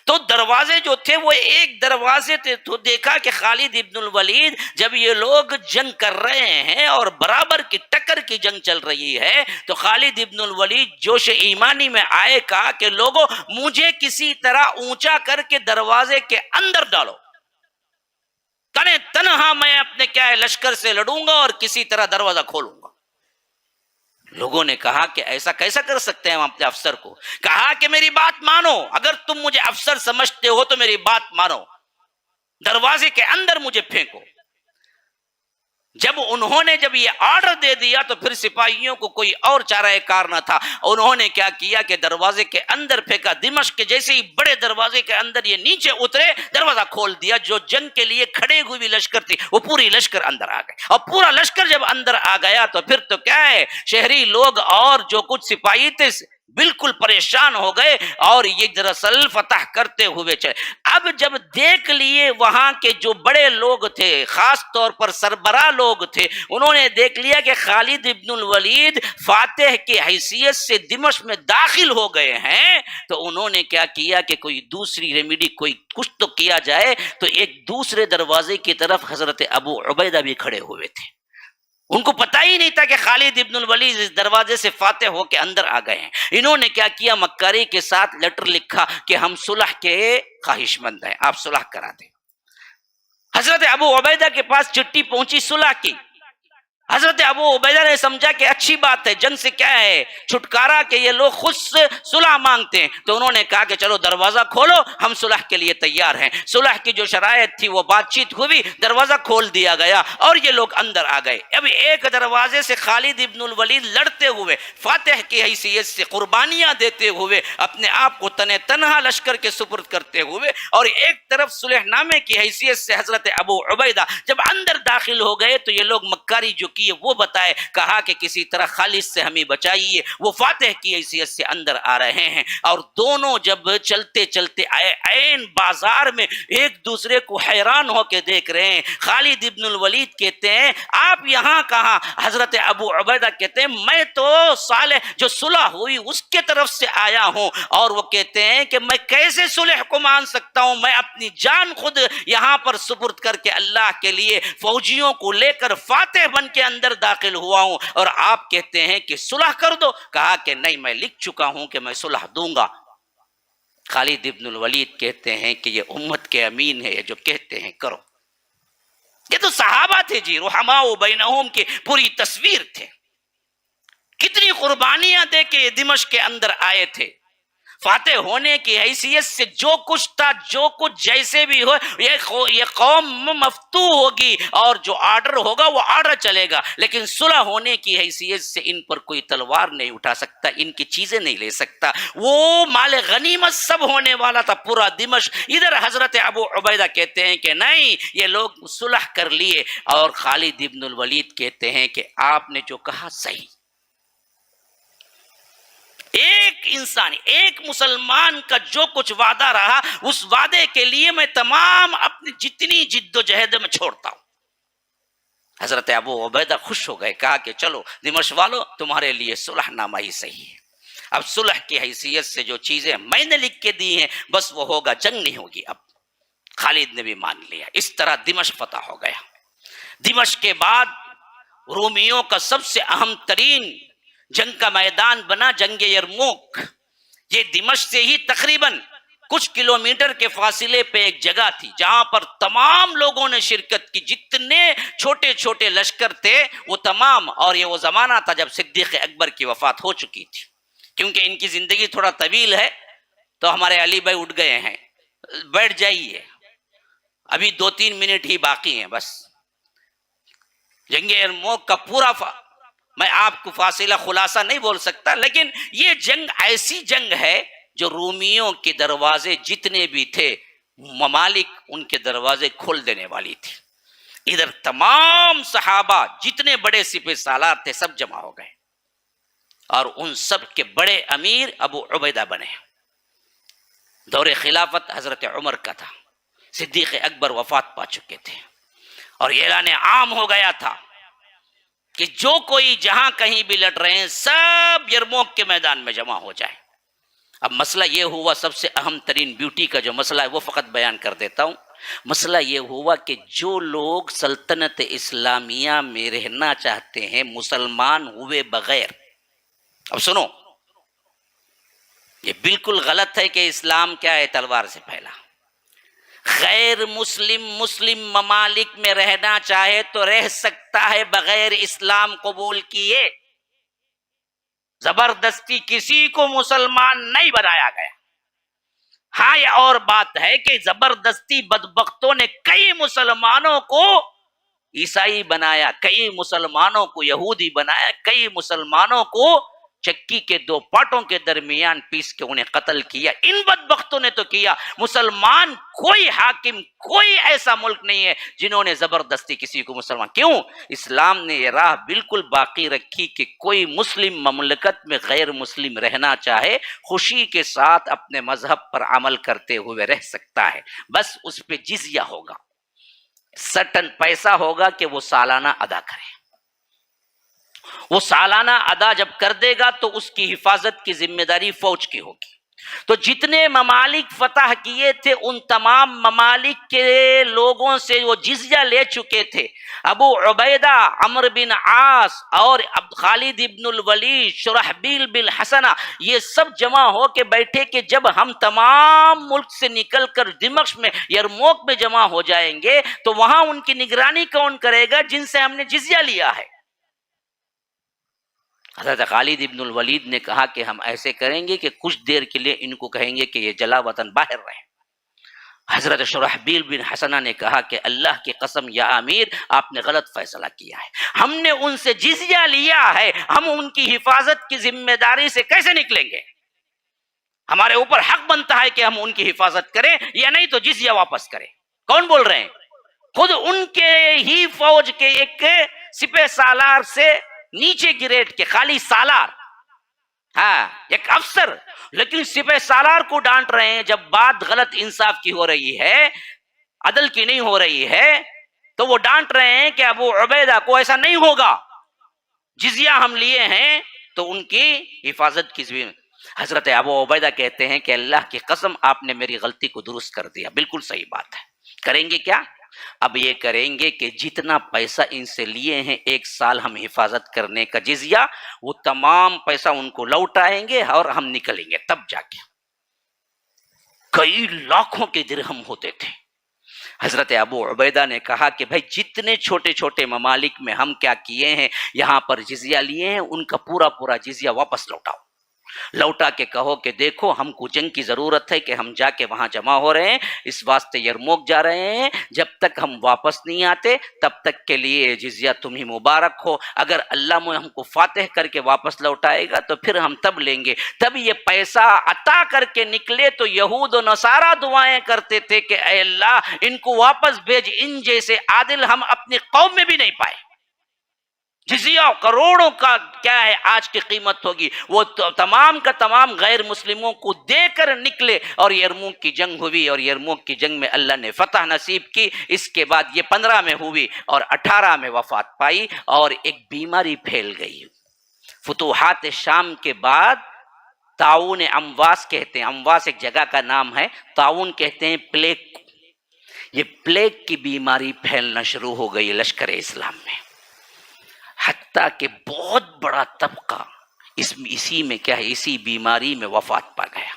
تو دروازے جو تھے وہ ایک دروازے تھے، تو دیکھا کہ خالد ابن الولید جب یہ لوگ جنگ کر رہے ہیں اور برابر کی ٹکر کی جنگ چل رہی ہے، تو خالد ابن الولید جوش ایمانی میں آئے، کہا کہ لوگوں مجھے کسی طرح اونچا کر کے دروازے کے اندر ڈالو، تنہا میں اپنے کیا ہے لشکر سے لڑوں گا اور کسی طرح دروازہ کھولوں گا۔ لوگوں نے کہا کہ ایسا کیسا کر سکتے ہیں ہم اپنے افسر کو؟ کہا کہ میری بات مانو، اگر تم مجھے افسر سمجھتے ہو تو میری بات مانو، دروازے کے اندر مجھے پھینکو۔ جب انہوں نے یہ آرڈر دے دیا تو پھر سپاہیوں کو کوئی اور چارہ کار نہ تھا، انہوں نے کیا کیا کہ دروازے کے اندر پھینکا۔ دمشق کے جیسے ہی بڑے دروازے کے اندر یہ نیچے اترے، دروازہ کھول دیا۔ جو جنگ کے لیے کھڑے ہوئی لشکر تھی وہ پوری لشکر اندر آ گئے، اور پورا لشکر جب اندر آ گیا تو پھر تو کیا ہے شہری لوگ اور جو کچھ سپاہی تھے بالکل پریشان ہو گئے، اور یہ دراصل فتح کرتے ہوئے چلے۔ اب جب دیکھ لیے وہاں کے جو بڑے لوگ تھے، خاص طور پر سربراہ لوگ تھے، انہوں نے دیکھ لیا کہ خالد ابن الولید فاتح کی حیثیت سے دمشق میں داخل ہو گئے ہیں، تو انہوں نے کیا کیا کہ کوئی دوسری ریمیڈی، کوئی کچھ تو کیا جائے۔ تو ایک دوسرے دروازے کی طرف حضرت ابو عبیدہ بھی کھڑے ہوئے تھے، ان کو پتہ ہی نہیں تھا کہ خالد ابن الولید اس دروازے سے فاتح ہو کے اندر آ گئے ہیں۔ انہوں نے کیا کیا، مکاری کے ساتھ لیٹر لکھا کہ ہم صلح کے خواہش مند ہیں، آپ صلح کرا دیں۔ حضرت ابو عبیدہ کے پاس چٹھی پہنچی صلح کی۔ حضرت ابو عبیدہ نے سمجھا کہ اچھی بات ہے، جنگ سے کیا ہے چھٹکارا، کہ یہ لوگ خود سے صلح مانگتے ہیں، تو انہوں نے کہا کہ چلو دروازہ کھولو، ہم صلح کے لیے تیار ہیں۔ صلح کی جو شرائط تھی وہ بات چیت ہوئی، دروازہ کھول دیا گیا اور یہ لوگ اندر آ گئے۔ اب ایک دروازے سے خالد ابن الولید لڑتے ہوئے، فاتح کی حیثیت سے قربانیاں دیتے ہوئے، اپنے آپ کو تنہا لشکر کے سپرد کرتے ہوئے، اور ایک طرف صلح نامے کی حیثیت سے حضرت ابو عبیدہ جب اندر داخل ہو گئے تو یہ لوگ مکاری جو وہ بتائے، کہا کہ کسی طرح خالد سے ہمیں بچائیے، وہ فاتح کی حیثیت سے اندر آ رہے ہیں۔ اور دونوں جب چلتے چلتے آئے، عین بازار میں ایک دوسرے کو حیران ہو کے دیکھ رہے ہیں۔ خالد ابن الولید کہتے ہیں آپ یہاں کہاں؟ حضرت ابو عبیدہ کہتے ہیں میں تو صالح جو صلح ہوئی اس کے طرف سے آیا ہوں، اور وہ کہتے ہیں کہ میں کیسے صلح کو مان سکتا ہوں، میں اپنی جان خود یہاں پر سپرد کر کے اللہ کے لیے فوجیوں کو لے کر فاتح بن کے اندر داخل ہوا ہوں، اور آپ کہتے ہیں کہ صلح کر دو۔ کہا کہ نہیں، میں لکھ چکا ہوں کہ میں صلح دوں گا۔ خالد ابن الولید کہتے ہیں کہ یہ امت کے امین ہے، یہ جو کہتے ہیں کرو۔ یہ تو صحابہ تھے جی، رحماء بینہم کی پوری تصویر تھے، کتنی قربانیاں دے کے یہ دمشق کے اندر آئے تھے۔ فاتح ہونے کی حیثیت سے جو کچھ تھا، جو کچھ جیسے بھی ہو، یہ قوم مفتوح ہوگی اور جو آرڈر ہوگا وہ آرڈر چلے گا، لیکن صلح ہونے کی حیثیت سے ان پر کوئی تلوار نہیں اٹھا سکتا، ان کی چیزیں نہیں لے سکتا۔ وہ مال غنیمت سب ہونے والا تھا پورا دمشق۔ ادھر حضرت ابو عبیدہ کہتے ہیں کہ نہیں، یہ لوگ صلح کر لیے، اور خالد ابن الولید کہتے ہیں کہ آپ نے جو کہا صحیح۔ ایک انسان، ایک مسلمان کا جو کچھ وعدہ رہا اس وعدے کے لیے میں تمام اپنی جتنی جد و جہد میں چھوڑتا ہوں۔ حضرت ابو عبیدہ خوش ہو گئے، کہا کہ چلو دمشق والو تمہارے لیے صلح نامہ ہی صحیح ہے، اب صلح کی حیثیت سے جو چیزیں میں نے لکھ کے دی ہیں بس وہ ہوگا، جنگ نہیں ہوگی۔ اب خالد نے بھی مان لیا، اس طرح دمشق فتح ہو گیا۔ دمشق کے بعد رومیوں کا سب سے اہم ترین جنگ کا میدان بنا جنگ یرموک۔ یہ دمشق سے ہی تقریباً کچھ کلومیٹر کے فاصلے پہ ایک جگہ تھی جہاں پر تمام لوگوں نے شرکت کی، جتنے چھوٹے چھوٹے لشکر تھے وہ تمام، اور یہ وہ زمانہ تھا جب صدیق اکبر کی وفات ہو چکی تھی۔ کیونکہ ان کی زندگی تھوڑا طویل ہے تو ہمارے علی بھائی اٹھ گئے ہیں، بیٹھ جائیے، ابھی 2-3 منٹ ہی باقی ہیں بس۔ جنگ یرموک کا پورا میں آپ کو فاصلہ خلاصہ نہیں بول سکتا، لیکن یہ جنگ ایسی جنگ ہے جو رومیوں کے دروازے جتنے بھی تھے ممالک ان کے دروازے کھول دینے والی تھی۔ ادھر تمام صحابہ جتنے بڑے سپہ سالار تھے سب جمع ہو گئے، اور ان سب کے بڑے امیر ابو عبیدہ بنے۔ دور خلافت حضرت عمر کا تھا، صدیق اکبر وفات پا چکے تھے، اور یہ اعلان عام ہو گیا تھا کہ جو کوئی جہاں کہیں بھی لڑ رہے ہیں سب یرموک کے میدان میں جمع ہو جائے۔ اب مسئلہ یہ ہوا، سب سے اہم ترین بیوٹی کا جو مسئلہ ہے وہ فقط بیان کر دیتا ہوں۔ مسئلہ یہ ہوا کہ جو لوگ سلطنت اسلامیہ میں رہنا چاہتے ہیں مسلمان ہوئے بغیر، اب سنو، یہ بالکل غلط ہے کہ اسلام کیا ہے تلوار سے پھیلا۔ غیر مسلم ممالک میں رہنا چاہے تو رہ سکتا ہے بغیر اسلام قبول کیے، زبردستی کسی کو مسلمان نہیں بنایا گیا۔ ہاں یہ اور بات ہے کہ زبردستی بدبختوں نے کئی مسلمانوں کو عیسائی بنایا، کئی مسلمانوں کو یہودی بنایا، کئی مسلمانوں کو چکی کے 2 پاٹوں کے درمیان پیس کے انہیں قتل کیا۔ ان بدبختوں نے تو کیا۔ مسلمان کوئی حاکم، کوئی ایسا ملک نہیں ہے جنہوں نے زبردستی کسی کو مسلمان، کیوں؟ اسلام نے یہ راہ بالکل باقی رکھی کہ کوئی مسلم مملکت میں غیر مسلم رہنا چاہے خوشی کے ساتھ اپنے مذہب پر عمل کرتے ہوئے رہ سکتا ہے، بس اس پہ جزیہ ہوگا، سٹن پیسہ ہوگا کہ وہ سالانہ ادا کرے۔ وہ سالانہ ادا جب کر دے گا تو اس کی حفاظت کی ذمہ داری فوج کی ہوگی۔ تو جتنے ممالک فتح کیے تھے ان تمام ممالک کے لوگوں سے وہ جزیہ لے چکے تھے۔ ابو عبیدہ، عمرو بن عاص اور خالد ابن الولید، شرحبیل بن حسنہ، یہ سب جمع ہو کے بیٹھے کہ جب ہم تمام ملک سے نکل کر دمشق میں یرموک میں جمع ہو جائیں گے تو وہاں ان کی نگرانی کون کرے گا جن سے ہم نے جزیہ لیا ہے؟ حضرت خالد ابن الولید نے کہا کہ ہم ایسے کریں گے کہ کچھ دیر کے لیے ان کو کہیں گے کہ یہ جلا وطن باہر رہیں۔ حضرت شرحبیل بن حسنہ نے کہا کہ اللہ کی قسم یا امیر آپ نے غلط فیصلہ کیا ہے، ہم نے ان سے جزیہ لیا ہے، ہم ان کی حفاظت کی ذمہ داری سے کیسے نکلیں گے؟ ہمارے اوپر حق بنتا ہے کہ ہم ان کی حفاظت کریں یا نہیں تو جزیہ واپس کریں۔ کون بول رہے ہیں؟ خود ان کے ہی فوج کے ایک سپہ سالار سے نیچے گریڈ کے خالی سالار، ہاں ایک افسر، لیکن سپہ سالار کو ڈانٹ رہے ہیں۔ جب بات غلط انصاف کی ہو رہی ہے، عدل کی نہیں ہو رہی ہے، تو وہ ڈانٹ رہے ہیں کہ ابو عبیدہ کو ایسا نہیں ہوگا، جزیہ ہم لیے ہیں تو ان کی حفاظت کی ذمہ۔ حضرت ابو عبیدہ کہتے ہیں کہ اللہ کی قسم آپ نے میری غلطی کو درست کر دیا، بالکل صحیح بات ہے۔ کریں گے کیا؟ اب یہ کریں گے کہ جتنا پیسہ ان سے لیے ہیں 1 سال ہم حفاظت کرنے کا جزیہ، وہ تمام پیسہ ان کو لوٹائیں گے اور ہم نکلیں گے۔ تب جا کے کئی لاکھوں کے درہم ہوتے تھے۔ حضرت ابو عبیدہ نے کہا کہ بھائی جتنے چھوٹے چھوٹے ممالک میں ہم کیا کیے ہیں، یہاں پر جزیہ لیے ہیں، ان کا پورا جزیہ واپس لوٹاؤ۔ لوٹا کے کہو کہ دیکھو ہم کو جنگ کی ضرورت ہے کہ ہم جا کے وہاں جمع ہو رہے ہیں، اس واسطے یرموک جا رہے ہیں، جب تک ہم واپس نہیں آتے تب تک کے لیے جزیہ تمہیں مبارک ہو، اگر اللہ ہم کو فاتح کر کے واپس لوٹائے گا تو پھر ہم تب لیں گے۔ تب یہ پیسہ عطا کر کے نکلے تو یہود و نصارہ دعائیں کرتے تھے کہ اے اللہ ان کو واپس بھیج، ان جیسے عادل ہم اپنی قوم میں بھی نہیں پائے۔ جزیہ کروڑوں کا کیا ہے آج کی قیمت ہوگی، وہ تمام کا تمام غیر مسلموں کو دے کر نکلے، اور یرموک کی جنگ ہوئی، اور یرموک کی جنگ میں اللہ نے فتح نصیب کی۔ اس کے بعد یہ 15 میں ہوئی اور 18 میں وفات پائی، اور ایک بیماری پھیل گئی۔ فتوحات شام کے بعد طاعون امواس کہتے ہیں، امواس ایک جگہ کا نام ہے، طاعون کہتے ہیں پلیگ کو۔ یہ پلیگ کی بیماری پھیلنا شروع ہو گئی لشکر اسلام میں، حتیٰ کہ بہت بڑا طبقہ اسی میں کیا ہے، اسی بیماری میں وفات پا گیا۔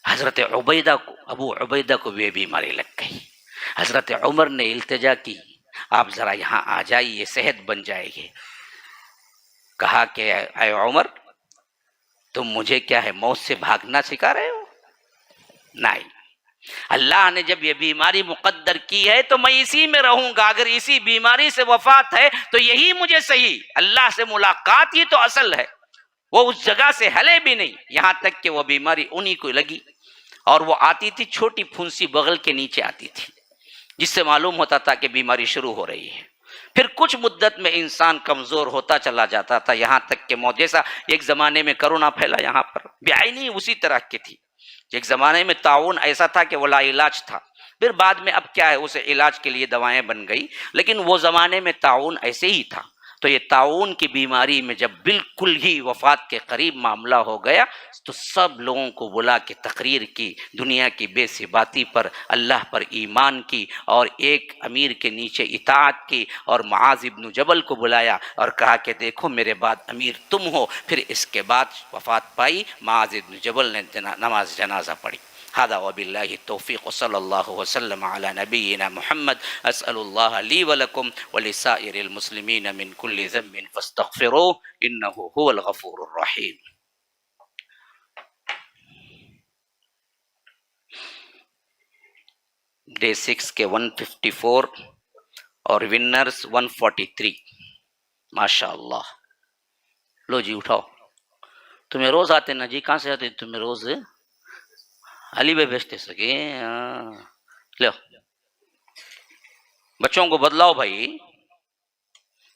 حضرت عبیدہ کو، ابو عبیدہ کو بھی یہ بیماری لگ گئی۔ حضرت عمر نے التجا کی، آپ ذرا یہاں آ جائیے، صحت بن جائے گی۔ کہا کہ اے عمر، تم مجھے کیا ہے موت سے بھاگنا سکھا رہے ہو؟ نہیں، اللہ نے جب یہ بیماری مقدر کی ہے تو میں اسی میں رہوں گا۔ اگر اسی بیماری سے وفات ہے تو یہی مجھے صحیح، اللہ سے ملاقات ہی تو اصل ہے۔ وہ اس جگہ سے ہلے بھی نہیں، یہاں تک کہ وہ بیماری انہی کو لگی، اور وہ آتی تھی چھوٹی پھنسی بغل کے نیچے آتی تھی، جس سے معلوم ہوتا تھا کہ بیماری شروع ہو رہی ہے۔ پھر کچھ مدت میں انسان کمزور ہوتا چلا جاتا تھا، یہاں تک کہ موت، جیسا ایک زمانے میں کرونا پھیلا یہاں پر، بعینی اسی طرح کی تھی۔ ایک زمانے میں طاعون ایسا تھا کہ وہ لا علاج تھا، پھر بعد میں اب کیا ہے اسے علاج کے لیے دوائیں بن گئی، لیکن وہ زمانے میں طاعون ایسے ہی تھا۔ تو یہ طاعون کی بیماری میں جب بالکل ہی وفات کے قریب معاملہ ہو گیا تو سب لوگوں کو بلا کے تقریر کی، دنیا کی بے ثباتی پر، اللہ پر ایمان کی، اور ایک امیر کے نیچے اطاعت کی، اور معاذ ابن جبل کو بلایا اور کہا کہ دیکھو میرے بعد امیر تم ہو۔ پھر اس کے بعد وفات پائی، معاذ ابن جبل نے نماز جنازہ پڑھی۔ هذا وبالله التوفيق، وصلى الله وسلم على نبينا محمد۔ أسأل الله لي ولكم ولسائر المسلمين من كل ذنب فاستغفروه إنه هو الغفور الرحيم۔ ڈے 6 کے 154 اور ونرز 143۔ ماشاء اللہ، لو جی اٹھاؤ، تمہیں روز آتے نا جی؟ کہاں سے آتے تمہیں روز؟ علی بھائی بیچتے سکے، لو بچوں کو بدلاؤ بھائی،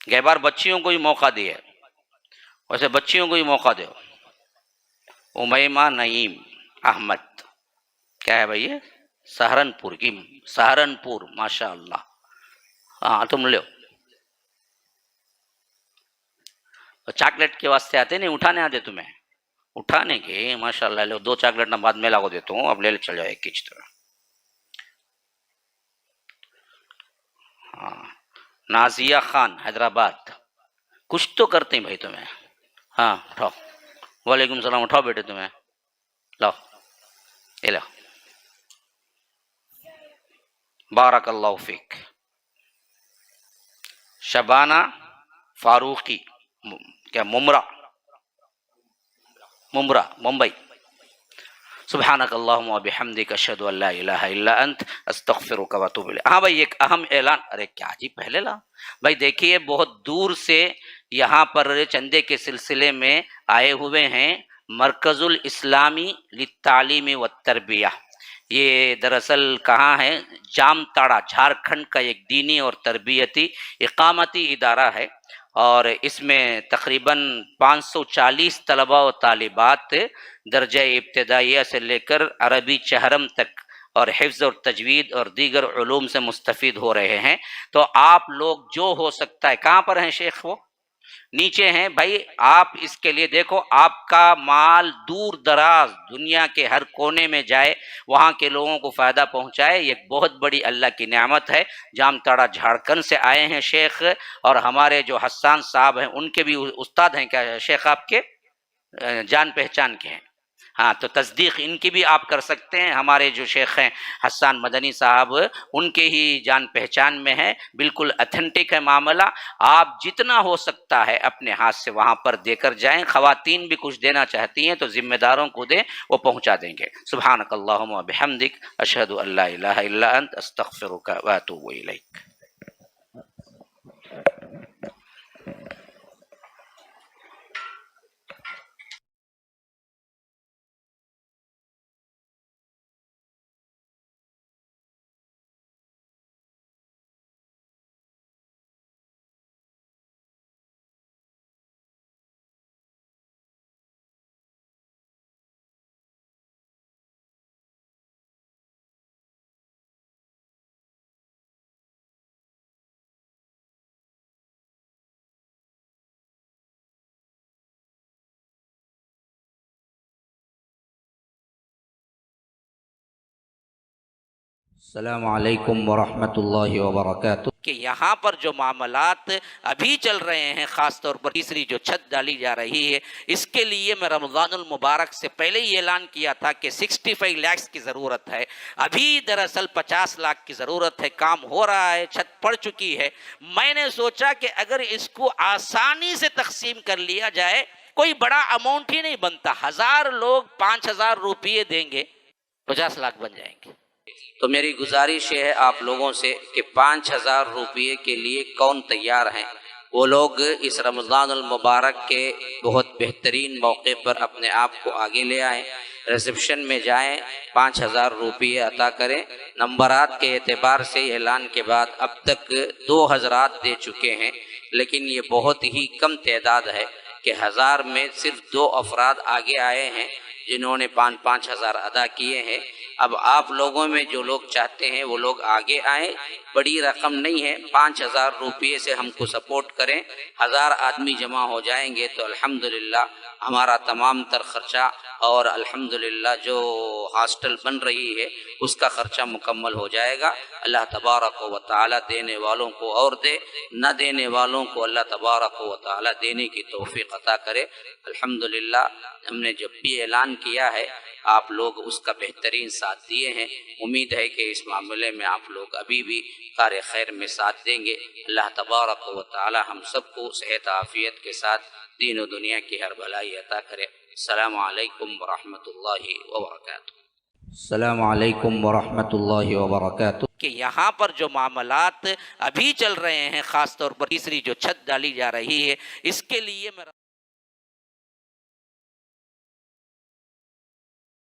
گئے بار بچیوں کو ہی موقع دیا، ویسے بچیوں کو ہی موقع دو۔ امیمہ نعیم احمد، کیا ہے بھائی؟ سہارنپور کی، سہارنپور، ماشاء اللہ۔ ہاں تم لو، چاکلیٹ کے واسطے آتے نہیں، اٹھانے آتے تمہیں؟ اٹھانے کے، ماشاء اللہ، لو دو چاکلیٹ نہ بعد میلا کو دیتا ہوں، اب لے چل جاؤ ایک کچھ طرح۔ ہاں نازیہ خان حیدرآباد، کچھ تو کرتے ہیں بھائی تمہیں۔ ہاں اٹھاؤ، وعلیکم السلام، اٹھاؤ بیٹے تمہیں، لاؤ یہ لاؤ، بارک اللہ فیک۔ شبانہ فاروقی، کیا ممرہ، ممبئی۔ سبحانک اللہم و بحمدک، اشہد ان لا الہ الا انت، استغفرک و اتوب الیک۔ ہاں بھائی ایک اہم اعلان، ارے کیا جی پہلے لا بھائی، دیکھیے بہت دور سے یہاں پر چندے کے سلسلے میں آئے ہوئے ہیں مرکز الاسلامی للتعلیم والتربیہ۔ یہ دراصل کہاں ہے؟ جام تاڑا، جھارکھنڈ کا ایک دینی اور تربیتی اقامتی ادارہ ہے، اور اس میں تقریباً 540 طلباء و طالبات درجہ ابتدائیہ سے لے کر عربی چہرم تک اور حفظ اور تجوید اور دیگر علوم سے مستفید ہو رہے ہیں۔ تو آپ لوگ جو ہو سکتا ہے، کہاں پر ہیں شیخ؟ وہ نیچے ہیں بھائی، آپ اس کے لیے دیکھو، آپ کا مال دور دراز دنیا کے ہر کونے میں جائے، وہاں کے لوگوں کو فائدہ پہنچائے، یہ ایک بہت بڑی اللہ کی نعمت ہے۔ جام تاڑا جھارکھنڈ سے آئے ہیں شیخ، اور ہمارے جو حسان صاحب ہیں ان کے بھی استاد ہیں کیا شیخ آپ کے؟ جان پہچان کے ہیں، ہاں تو تصدیق ان کی بھی آپ کر سکتے ہیں۔ ہمارے جو شیخ ہیں حسان مدنی صاحب، ان کے ہی جان پہچان میں ہے، بالکل اتھینٹک ہے معاملہ۔ آپ جتنا ہو سکتا ہے اپنے ہاتھ سے وہاں پر دے کر جائیں، خواتین بھی کچھ دینا چاہتی ہیں تو ذمہ داروں کو دیں، وہ پہنچا دیں گے۔ سبحانک اللہم و بحمدک، اشہد ان لا الہ الا انت، استغفرک و اتوب الیک۔ السلام علیکم ورحمۃ اللہ وبرکاتہ کہ یہاں پر جو معاملات ابھی چل رہے ہیں، خاص طور پر تیسری جو چھت ڈالی جا رہی ہے، اس کے لیے میں رمضان المبارک سے پہلے ہی اعلان کیا تھا کہ 65 لاکھ کی ضرورت ہے۔ ابھی دراصل 50 لاکھ کی ضرورت ہے، کام ہو رہا ہے، چھت پڑ چکی ہے۔ میں نے سوچا کہ اگر اس کو آسانی سے تقسیم کر لیا جائے، کوئی بڑا اماؤنٹ ہی نہیں بنتا، 1000 لوگ 5000 روپیے دیں گے، 50 لاکھ بن جائیں گے۔ تو میری گزارش یہ ہے آپ لوگوں سے کہ 5000 روپیے کے لیے کون تیار ہیں؟ وہ لوگ اس رمضان المبارک کے بہت بہترین موقع پر اپنے آپ کو آگے لے آئیں، ریسیپشن میں جائیں، 5000 روپیے عطا کریں۔ نمبرات کے اعتبار سے اعلان کے بعد اب تک 2 حضرات دے چکے ہیں، لیکن یہ بہت ہی کم تعداد ہے کہ 1000 میں صرف 2 افراد آگے آئے ہیں جنہوں نے 5,000 ادا کیے ہیں۔ اب آپ لوگوں میں جو لوگ چاہتے ہیں وہ لوگ آگے آئیں، بڑی رقم نہیں ہے، 5000 روپیے سے ہم کو سپورٹ کریں۔ 1000 آدمی جمع ہو جائیں گے تو الحمدللہ ہمارا تمام تر خرچہ اور الحمدللہ جو ہاسٹل بن رہی ہے اس کا خرچہ مکمل ہو جائے گا۔ اللہ تبارک و تعالی دینے والوں کو اور دے، نہ دینے والوں کو اللہ تبارک و تعالی دینے کی توفیق عطا کرے۔ الحمدللہ ہم نے جب بھی اعلان کیا ہے آپ لوگ اس کا بہترین ساتھ دیے ہیں۔ امید ہے کہ اس معاملے میں آپ لوگ ابھی بھی کار خیر میں ساتھ دیں گے۔ اللہ تبارک و تعالی ہم سب کو صحت عافیت کے ساتھ دین و دنیا کی ہر بھلائی عطا کرے۔ السلام علیکم ورحمۃ اللہ وبرکاتہ۔ السلام علیکم ورحمۃ اللہ وبرکاتہ کہ یہاں پر جو معاملات ابھی چل رہے ہیں، خاص طور پر تیسری جو چھت ڈالی جا رہی ہے، اس کے لیے میں